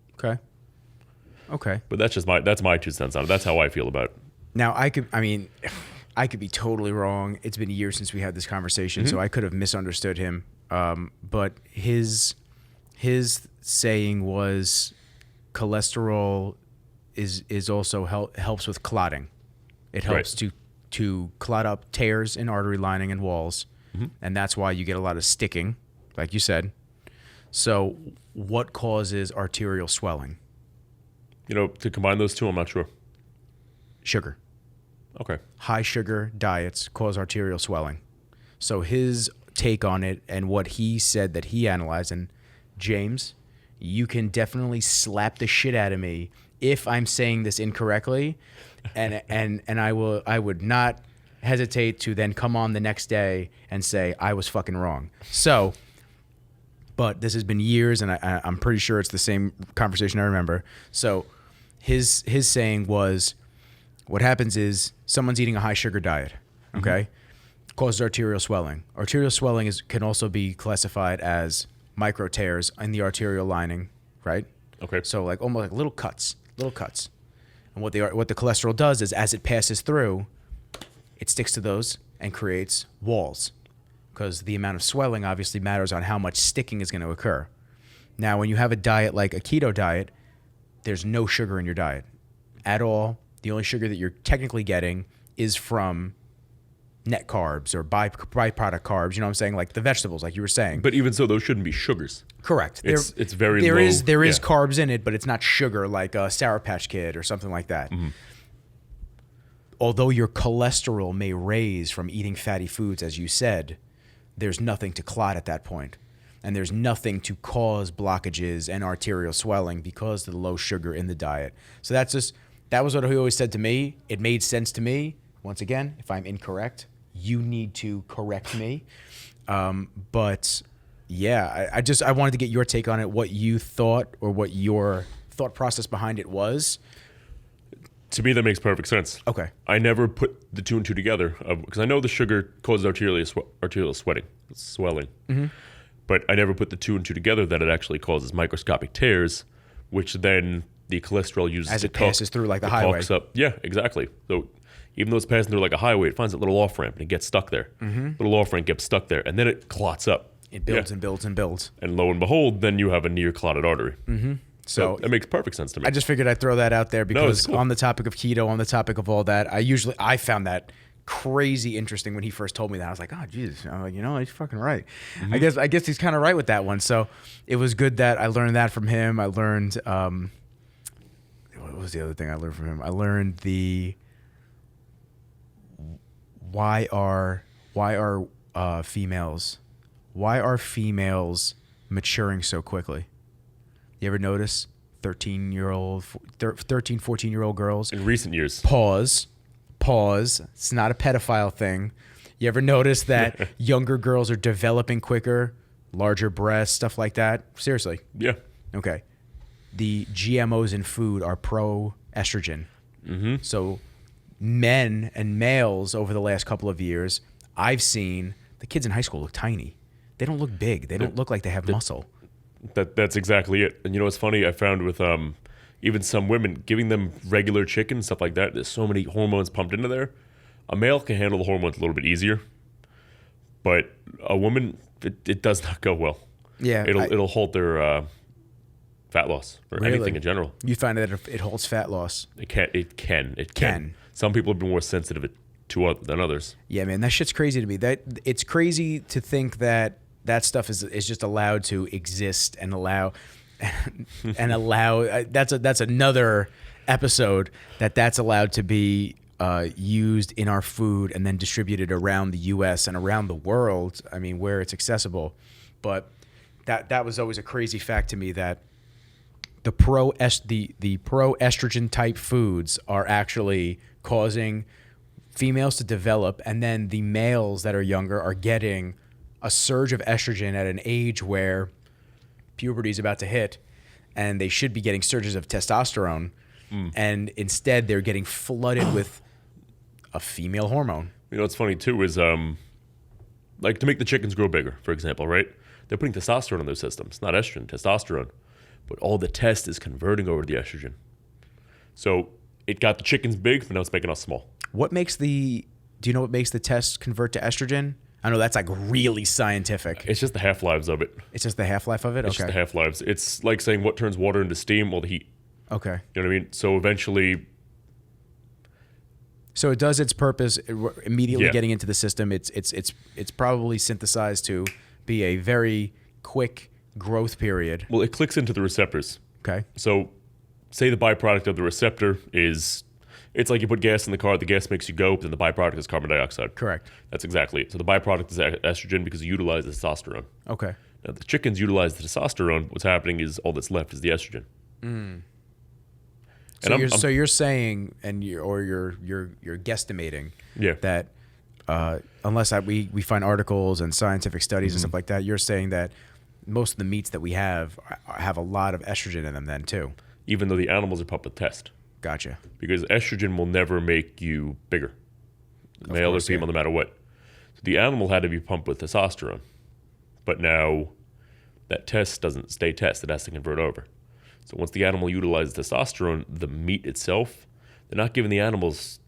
Okay. But that's my 2 cents on it. That's how I feel about it. Now, I could be totally wrong. It's been years since we had this conversation, so I could have misunderstood him. But his saying was cholesterol is also helps with clotting. It helps to clot up tears in artery lining and walls, and that's why you get a lot of sticking, like you said. So what causes arterial swelling? To combine those two, I'm not sure. Sugar. Okay. High sugar diets cause arterial swelling. So his take on it and what he said that he analyzed, and James, you can definitely slap the shit out of me if I'm saying this incorrectly, and I would not hesitate to then come on the next day and say I was fucking wrong. So, but this has been years, and I'm pretty sure it's the same conversation I remember. So, his saying was, what happens is someone's eating a high sugar diet, okay, causes arterial swelling. Arterial swelling can also be classified as micro tears in the arterial lining, right? Okay. So like almost like little cuts. And what the cholesterol does is, as it passes through, it sticks to those and creates walls, because the amount of swelling obviously matters on how much sticking is going to occur. Now, when you have a diet like a keto diet, there's no sugar in your diet at all. The only sugar that you're technically getting is from net carbs or byproduct carbs. You know what I'm saying? Like the vegetables, like you were saying. But even so, those shouldn't be sugars. Correct. It's very there low. There is carbs in it, but it's not sugar like a Sour Patch Kid or something like that. Mm-hmm. Although your cholesterol may raise from eating fatty foods, as you said, there's nothing to clot at that point. And there's nothing to cause blockages and arterial swelling because of the low sugar in the diet. So that was what he always said to me. It made sense to me. Once again, if I'm incorrect, you need to correct me. But yeah, I wanted to get your take on it, what you thought or what your thought process behind it was. To me, that makes perfect sense. Okay. I never put the two and two together because I know the sugar causes arterial swelling. Mm-hmm. But I never put the two and two together that it actually causes microscopic tears, which then the cholesterol uses as it passes through like the highway. Up. Yeah, exactly. So even though it's passing through like a highway, it finds that little off ramp and it gets stuck there. Mm-hmm. Little off ramp gets stuck there, and then it clots up. It builds and builds and builds. And lo and behold, then you have a near clotted artery. Mm-hmm. So that makes perfect sense to me. I just figured I'd throw that out there because on the topic of keto, on the topic of all that, I found that crazy interesting when he first told me that. I was like, oh, Jesus. I'm like, he's fucking right. Mm-hmm. I guess he's kind of right with that one. So it was good that I learned that from him. I learned, what was the other thing I learned from him? I learned why are females maturing so quickly? You ever notice 13, 14-year-old girls? In recent years. Pause. It's not a pedophile thing. You ever notice that younger girls are developing quicker, larger breasts, stuff like that? Seriously. Yeah. Okay. The GMOs in food are pro-estrogen. Mm-hmm. So men and males over the last couple of years, I've seen the kids in high school look tiny. They don't look big. They don't look like they have muscle. That's exactly it. And you know what's funny? I found with even some women, giving them regular chicken and stuff like that, there's so many hormones pumped into there. A male can handle the hormones a little bit easier, but a woman, it does not go well. Yeah, it'll halt their fat loss or anything in general. You find that it halts fat loss. It can. Some people have been more sensitive to it than others. Yeah, man, that shit's crazy to me. It's crazy to think that stuff is just allowed to exist and allow that's another episode that's allowed to be used in our food and then distributed around the U.S. and around the world. I mean, where it's accessible. But that was always a crazy fact to me that the pro estrogen type foods are actually causing females to develop, and then the males that are younger are getting a surge of estrogen at an age where puberty is about to hit, and they should be getting surges of testosterone, and instead they're getting flooded with a female hormone. You know what's funny too is like to make the chickens grow bigger, for example, right? They're putting testosterone in their systems, not estrogen, testosterone. But all the test is converting over to the estrogen. So it got the chickens big, but now it's making us small. Do you know what makes the test convert to estrogen? I know that's like really scientific. It's just the half-lives of it. It's just the half-life of it? It's just the half-lives. It's like saying what turns water into steam? Well, the heat. Okay. You know what I mean? So eventually... So it does its purpose immediately getting into the system. It's probably synthesized to be a very quick growth period. Well, it clicks into the receptors. Okay. So say the byproduct of the receptor is... It's like you put gas in the car, the gas makes you go, but then the byproduct is carbon dioxide. Correct. That's exactly it. So the byproduct is estrogen because you utilize the testosterone. Okay. Now the chickens utilize the testosterone. What's happening is all that's left is the estrogen. So you're saying, and you're guesstimating that unless we find articles and scientific studies and stuff like that, you're saying that most of the meats that we have a lot of estrogen in them then too. Even though the animals are pumped with test. Gotcha. Because estrogen will never make you bigger, male or female, no matter what. So the animal had to be pumped with testosterone. But now that test doesn't stay test. It has to convert over. So once the animal utilizes testosterone, the meat itself They're not giving the animals,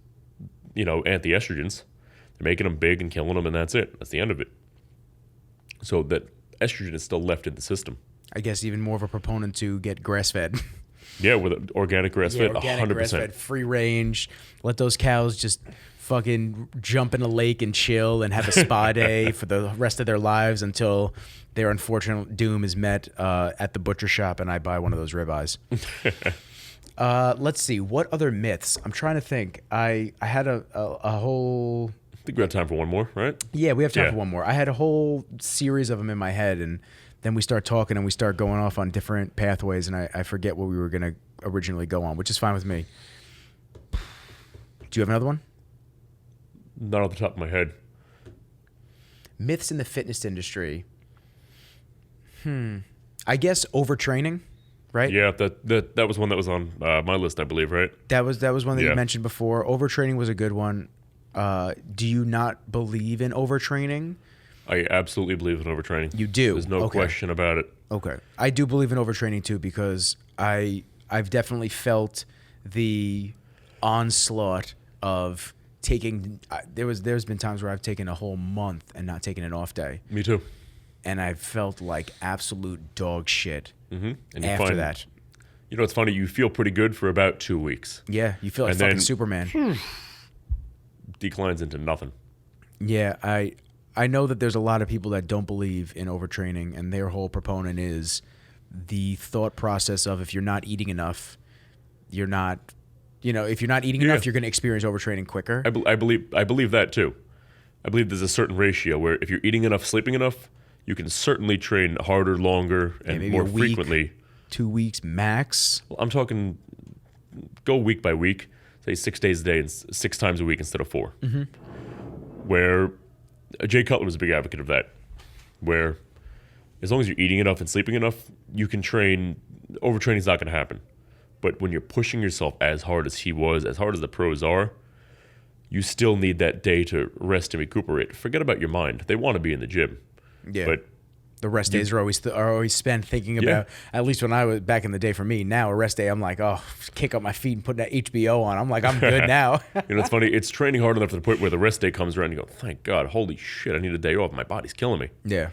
anti-estrogens. They're making them big and killing them, and that's it. That's the end of it. So that estrogen is still left in the system. I guess even more of a proponent to get grass-fed. Yeah, with organic grass-fed, 100%. Grass-fed, free range. Let those cows just fucking jump in a lake and chill and have a spa day for the rest of their lives until their unfortunate doom is met at the butcher shop and I buy one of those ribeyes. Let's see. What other myths? I'm trying to think. I had a whole... I think we have time for one more, right? Yeah, we have time for one more. I had a whole series of them in my head, and then we start talking and we start going off on different pathways, and I forget what we were going to originally go on, which is fine with me. Do you have another one? Not off the top of my head. Myths in the fitness industry. I guess overtraining, right? Yeah, that was one that was on my list, I believe, right? That was one that you mentioned before. Overtraining was a good one. Do you not believe in overtraining? I absolutely believe in overtraining. You do? There's no question about it. Okay. I do believe in overtraining too, because I've definitely felt the onslaught of taking there's been times where I've taken a whole month and not taken an off day. Me too. And I've felt like absolute dog shit And after that. You know, it's funny, you feel pretty good for about 2 weeks. Yeah, you feel like And fucking then- Superman. Declines into nothing. Yeah, I know that there's a lot of people that don't believe in overtraining, and their whole proponent is the thought process of if you're not eating enough, you're not, if you're not eating enough, you're going to experience overtraining quicker. I believe that too. I believe there's a certain ratio where if you're eating enough, sleeping enough, you can certainly train harder, longer, and maybe more a week, frequently. 2 weeks max. Well, I'm talking go week by week, say 6 days a day and 6 times a week instead of 4. Where Jay Cutler was a big advocate of that, where as long as you're eating enough and sleeping enough, you can train. Overtraining is not going to happen. But when you're pushing yourself as hard as he was, as hard as the pros are, you still need that day to rest and recuperate. Forget about your mind. They want to be in the gym. Yeah. But The rest days are always spent thinking about, at least when I was back in the day for me, now a rest day, I'm like, oh, kick up my feet and put that HBO on. I'm like, I'm good now. It's funny. It's training hard enough to the point where the rest day comes around and you go, thank God, holy shit, I need a day off. My body's killing me. Yeah.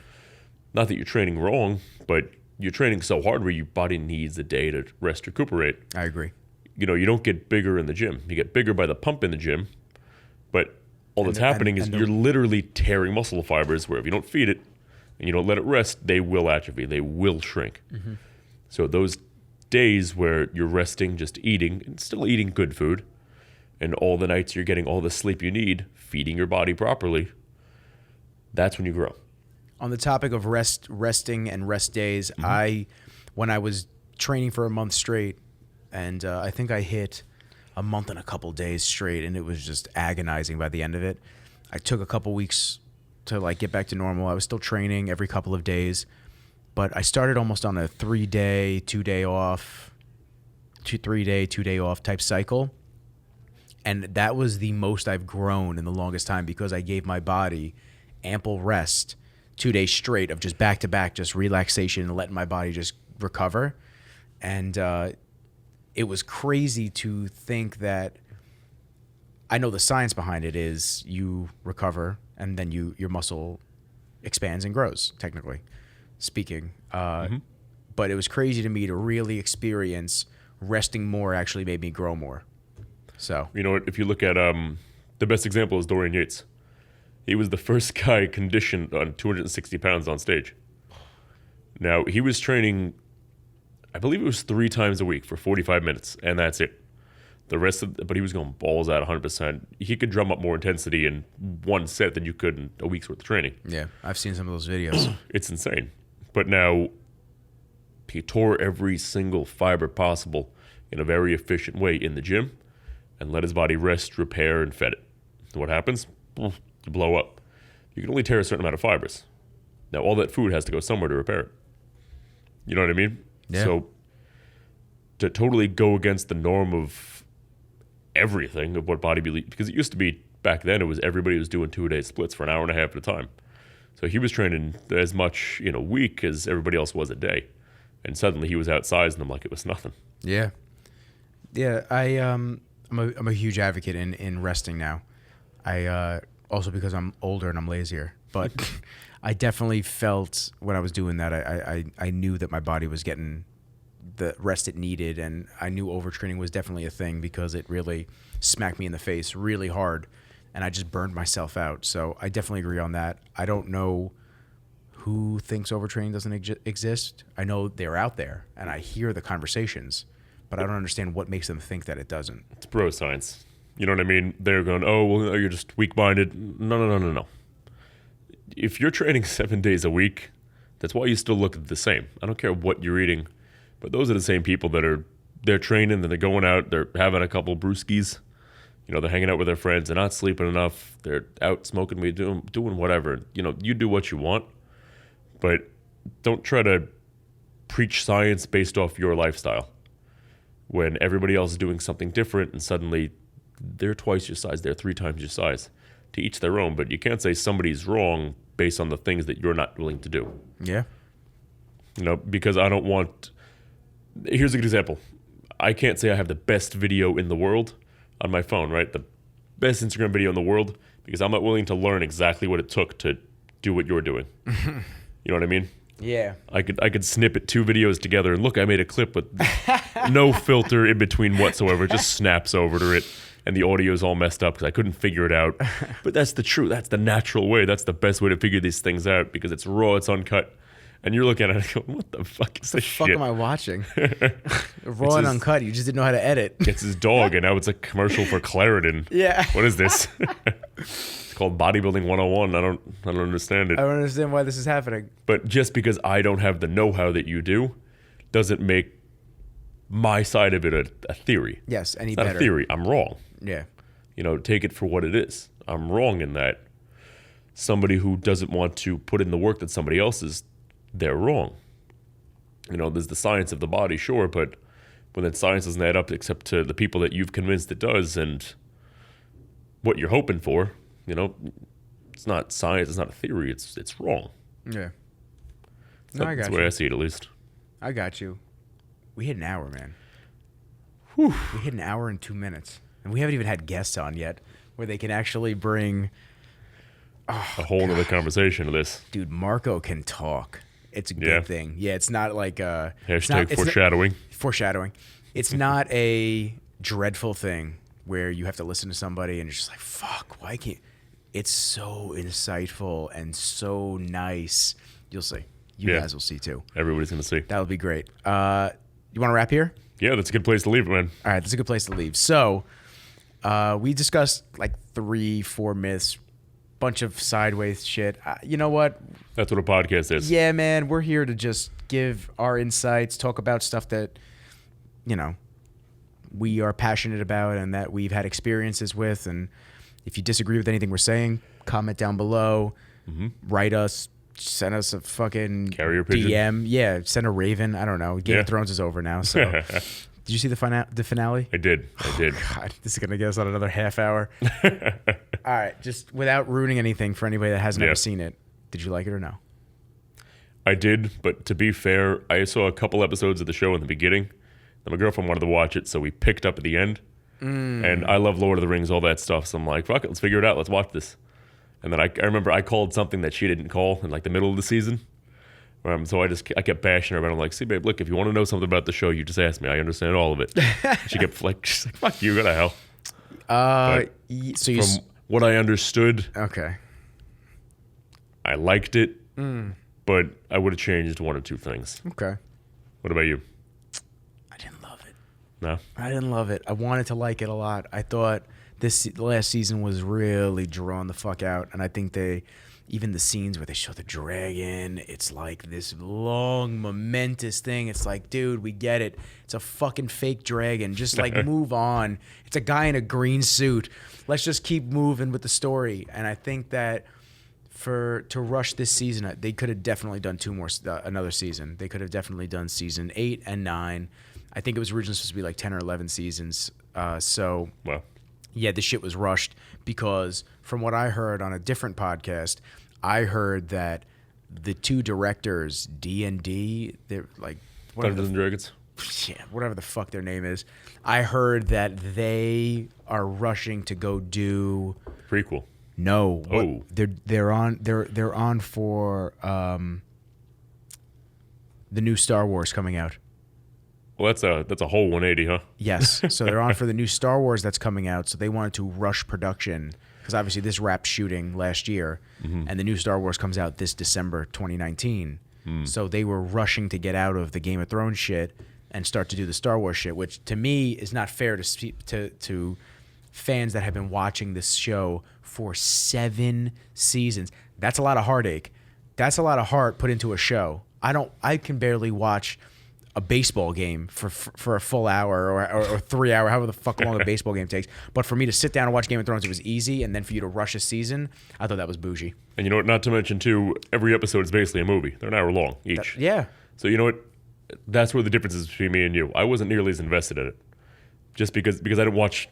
Not that you're training wrong, but you're training so hard where your body needs a day to rest, recuperate. I agree. You don't get bigger in the gym. You get bigger by the pump in the gym, but all that's happening is you're literally tearing muscle fibers where if you don't feed it and you don't let it rest, they will atrophy. They will shrink. So those days where you're resting, just eating, and still eating good food, and all the nights you're getting all the sleep you need, feeding your body properly, that's when you grow. On the topic of resting and rest days, when I was training for a month straight, and I think I hit a month and a couple days straight, and it was just agonizing by the end of it. I took a couple weeks to get back to normal. I was still training every couple of days, but I started almost on a 3-day, 2-day off, 3-day, 2-day off type cycle. And that was the most I've grown in the longest time because I gave my body ample rest, 2 days straight of just back to back, just relaxation and letting my body just recover. And it was crazy to think that I know the science behind it is you recover and then your muscle expands and grows, technically speaking. But it was crazy to me to really experience resting more actually made me grow more. So if you look at the best example is Dorian Yates. He was the first guy conditioned on 260 pounds on stage. Now, he was training, I believe it was 3 times a week for 45 minutes, and that's it. But he was going balls out 100%. He could drum up more intensity in one set than you could in a week's worth of training. Yeah, I've seen some of those videos. It's insane. But now, he tore every single fiber possible in a very efficient way in the gym and let his body rest, repair, and fed it. What happens? You blow up. You can only tear a certain amount of fibers. Now, all that food has to go somewhere to repair it. You know what I mean? Yeah. So, to totally go against the norm of everything of what bodybuilding, because it used to be back then, it was everybody was doing 2-a-day splits for an hour and a half at a time. So he was training as much in a week as everybody else was a day. And suddenly he was outsizing them like it was nothing. Yeah. Yeah, I'm a huge advocate in resting now. I also because I'm older and I'm lazier, but I definitely felt when I was doing that, I knew that my body was getting the rest it needed, and I knew overtraining was definitely a thing because it really smacked me in the face really hard, and I just burned myself out. So I definitely agree on that. I don't know who thinks overtraining doesn't exist. I know they're out there, and I hear the conversations, but I don't understand what makes them think that it doesn't. It's bro science. You know what I mean? They're going, oh, well, you're just weak-minded. No. If you're training 7 days a week, that's why you still look the same. I don't care what you're eating, but those are the same people that they're training, and they're going out, they're having a couple brewskis. You know, they're hanging out with their friends, they're not sleeping enough, they're out smoking weed, doing whatever. You know, you do what you want, but don't try to preach science based off your lifestyle when everybody else is doing something different, and suddenly they're twice your size, they're 3 times your size. To each their own, but you can't say somebody's wrong based on the things that you're not willing to do. Yeah. You know, because I don't want... Here's a good example. I can't say I have the best video in the world on my phone, right? The best Instagram video in the world, because I'm not willing to learn exactly what it took to do what you're doing. You know what I mean? Yeah. I could snippet 2 videos together, and look, I made a clip with no filter in between whatsoever. It just snaps over to it, and the audio is all messed up because I couldn't figure it out. But that's the truth. That's the natural way. That's the best way to figure these things out, because it's raw, it's uncut. And you're looking at it and going, what the fuck is this shit? What the fuck am I watching? Raw and uncut. You just didn't know how to edit. It's his dog, and now it's a commercial for Claritin. Yeah. What is this? It's called Bodybuilding 101. I don't understand it. I don't understand why this is happening. But just because I don't have the know-how that you do doesn't make my side of it a theory. Yes, any it's better. not a theory. I'm wrong. Yeah. You know, take it for what it is. I'm wrong in that somebody who doesn't want to put in the work that somebody else is, they're wrong. You know, there's the science of the body, sure, but when that science doesn't add up except to the people that you've convinced it does and what you're hoping for, you know, it's not science, it's not a theory, it's wrong. Yeah. No, I got That's you. the way I see it, at least. I got you. We hit an hour, man. Whew. We hit an hour and 2 minutes. And we haven't even had guests on yet where they can actually bring... a whole nother conversation to this. Dude, Marco can talk. It's a good thing. Yeah, it's not like... Hashtag foreshadowing. Foreshadowing. It's not a dreadful thing where you have to listen to somebody and you're just like, fuck, why can't... It's so insightful and so nice. You'll see. You guys will see too. Everybody's going to see. That'll be great. You want to wrap here? Yeah, that's a good place to leave it, man. All right, that's a good place to leave. So, we discussed like 3-4 myths, bunch of sideways shit. You know what? That's what a podcast is. Yeah, man, we're here to just give our insights, talk about stuff that, you know, we are passionate about and that we've had experiences with. And if you disagree with anything we're saying, comment down below, write us, send us a fucking Carrier pigeon. DM. Yeah, send a raven. I don't know. Game of Thrones is over now, so... Did you see the finale? I did. God, this is going to get us on another half hour. All right, just without ruining anything for anybody that hasn't ever seen it, did you like it or no? I did, but to be fair, I saw a couple episodes of the show in the beginning. And my girlfriend wanted to watch it, so we picked up at the end. And I love Lord of the Rings, all that stuff, so I'm like, fuck it, let's figure it out, let's watch this. And then I remember I called something that she didn't call in like the middle of the season. So I kept bashing her around. I'm like, see, babe, look, if you want to know something about the show, you just ask me. I understand all of it. She kept like, she's like, fuck you, go to hell. So you... From what I understood, Okay. I liked it, but I would have changed 1 or 2 things. Okay. What about you? I didn't love it. No? I didn't love it. I wanted to like it a lot. I thought the last season was really drawn the fuck out, and I think even the scenes where they show the dragon, it's like this long, momentous thing. It's like, dude, we get it. It's a fucking fake dragon. Just like move on. It's a guy in a green suit. Let's just keep moving with the story. And I think that to rush this season, they could have definitely done another season. They could have definitely done season 8 and 9. I think it was originally supposed to be like 10 or 11 seasons. Well. Yeah, the shit was rushed because from what I heard on a different podcast, I heard that the 2 directors, D&D, they're like... Dungeons and Dragons? whatever the fuck their name is. I heard that they are rushing to go do Prequel. No. Oh. They're on for the new Star Wars coming out. Well, that's a whole 180, huh? Yes. So they're on for the new Star Wars that's coming out. So they wanted to rush production because obviously this wrapped shooting last year, and the new Star Wars comes out this December 2019. So they were rushing to get out of the Game of Thrones shit and start to do the Star Wars shit, which to me is not fair to fans that have been watching this show for 7 seasons. That's a lot of heartache. That's a lot of heart put into a show. I can barely watch a baseball game for a full hour or 3 hour, however the fuck long a baseball game takes. But for me to sit down and watch Game of Thrones, it was easy. And then for you to rush a season, I thought that was bougie. And you know what? Not to mention, too, every episode is basically a movie. They're an hour long each. Yeah. So you know what? That's where the difference is between me and you. I wasn't nearly as invested in it. Just because I didn't watch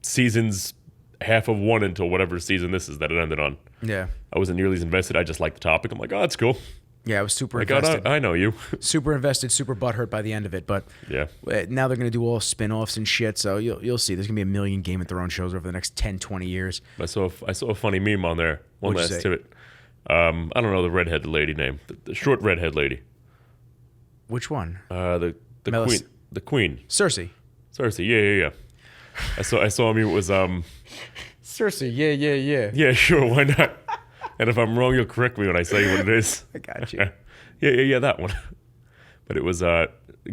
seasons half of one until whatever season this is that it ended on. Yeah. I wasn't nearly as invested. I just liked the topic. I'm like, oh, that's cool. Yeah, I was super Like, invested. I know you. Super invested, super butthurt by the end of it. But Yeah. now they're going to do all spin-offs and shit. So you'll see. There's going to be a million Game of Thrones shows over the next 10, 20 years. I saw a funny meme on there. One What'd you last say? to it. I don't know the redhead lady name. The short redhead lady. Which one? The Melis- queen. The queen. Cersei. Cersei. Yeah. I saw a meme. It was Cersei. Yeah. Yeah, sure. Why not? And if I'm wrong, you'll correct me when I say what it is. I got you. Yeah, that one. But it was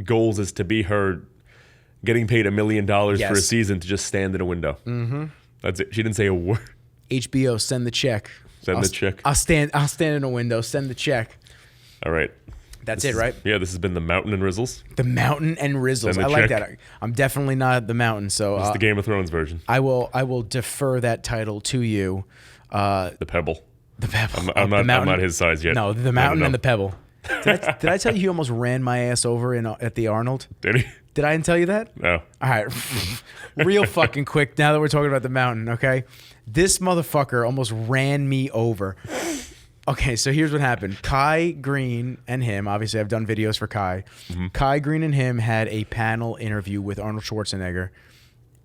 goals is to be her getting paid $1 million for a Yes. season to just stand in a window. Mm-hmm. That's it. She didn't say a word. HBO, send the check. Send the check. I'll stand in a window. Send the check. All right. That's it, right? Yeah, this has been the Mountain and Rizzles. The Mountain and Rizzles. Send the I like check. that. I'm definitely not the Mountain, so It's the Game of Thrones version. I will defer that title to you. The Pebble. The Pebble. I'm The not Mountain. I'm not his size yet. No, the Mountain No. and the Pebble. Did I tell you he almost ran my ass over at the Arnold? Did he? Did I tell you that? No. All right, real fucking quick. Now that we're talking about the Mountain, okay? This motherfucker almost ran me over. Okay, so here's what happened. Kai Green and him, obviously I've done videos for Kai. Mm-hmm. Kai Green and him had a panel interview with Arnold Schwarzenegger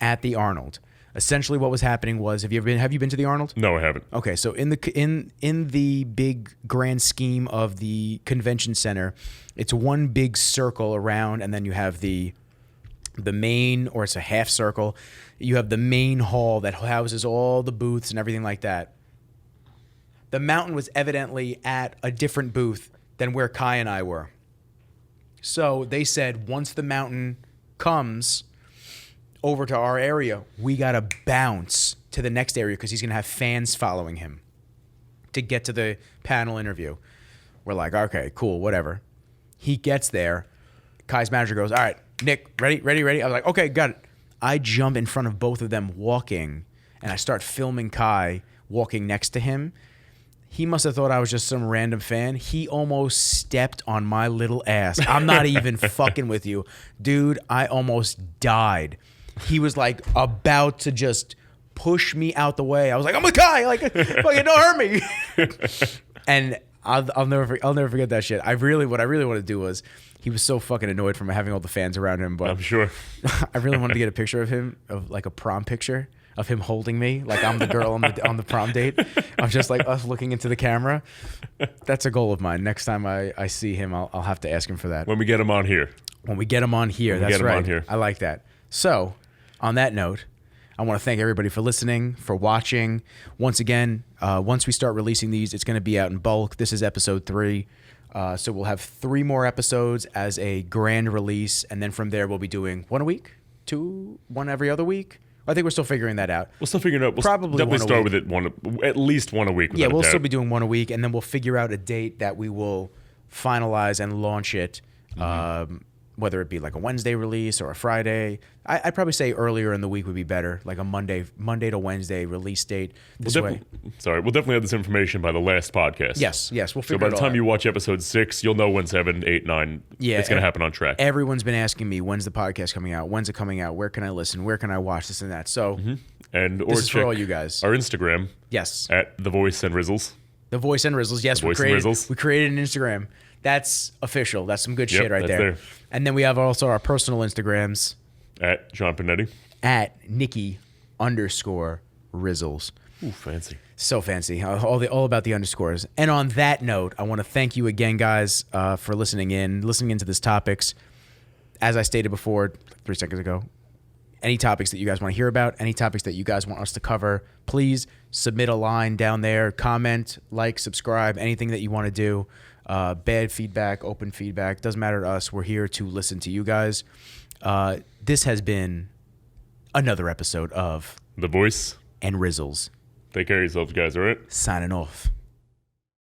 at the Arnold. Essentially what was happening was, have you been to the Arnold? No, I haven't. Okay, so in the big grand scheme of the convention center, it's one big circle around, and then you have the main, or it's a half circle. You have the main hall that houses all the booths and everything like that. The Mountain was evidently at a different booth than where Kai and I were. So they said, once the Mountain comes over to our area, we got to bounce to the next area because he's going to have fans following him to get to the panel interview. We're like, okay, cool, whatever. He gets there. Kai's manager goes, all right, Nick, ready? I was like, okay, got it. I jump in front of both of them walking, and I start filming Kai walking next to him. He must have thought I was just some random fan. He almost stepped on my little ass. I'm not even fucking with you. Dude, I almost died. He was like about to just push me out the way. I was like, I'm a Kai. Like, fucking don't hurt me. And I'll never forget that shit. What I really want to do was, he was so fucking annoyed from having all the fans around him. But I'm sure. I really wanted to get a picture of him, of like a prom picture of him holding me, like I'm the girl on the prom date. I'm just like us looking into the camera. That's a goal of mine. Next time I see him, I'll have to ask him for that. When we get him on here. When we get him on here, When we that's get him right. on here. I like that. So, on that note, I want to thank everybody for listening, for watching. Once again, once we start releasing these, it's going to be out in bulk. This is episode 3. So we'll have 3 more episodes as a grand release, and then from there we'll be doing 1 a week, 2, 1 every other week. I think we're still figuring that out. We'll still figure it out. We'll Probably definitely one a start week. with it at least 1 a week. Yeah, without a we'll doubt. still be doing 1 a week, and then we'll figure out a date that we will finalize and launch it, whether it be like a Wednesday release or a Friday. I'd probably say earlier in the week would be better, like a Monday to Wednesday release date. This way. We'll definitely have this information by the last podcast. Yes, we'll So figure by it the all time out. you watch episode 6, you'll know when 7, 8, 9, Yeah, it's going to happen on track. Everyone's been asking me, when's the podcast coming out? When's it coming out? Where can I listen? Where can I watch this and that? So And or this is check for all you guys. our Instagram Yes. at the Voice and Rizzles. The Voice and Rizzles. Yes, Voice and Rizzles. we created an Instagram. That's official. That's some good Yep, shit right that's there. there. And then we have also our personal Instagrams At John Panetti. at Nikki_Rizzles. Ooh, fancy. So fancy. All about the underscores. And on that note, I want to thank you again, guys, for listening into this topics. As I stated before, 3 seconds ago, any topics that you guys want to hear about, any topics that you guys want us to cover, please submit a line down there, comment, like, subscribe, anything that you want to do. Bad feedback, open feedback, doesn't matter to us. We're here to listen to you guys. This has been another episode of The Voice and Rizzles. Take care of yourselves, guys, all right? Signing off.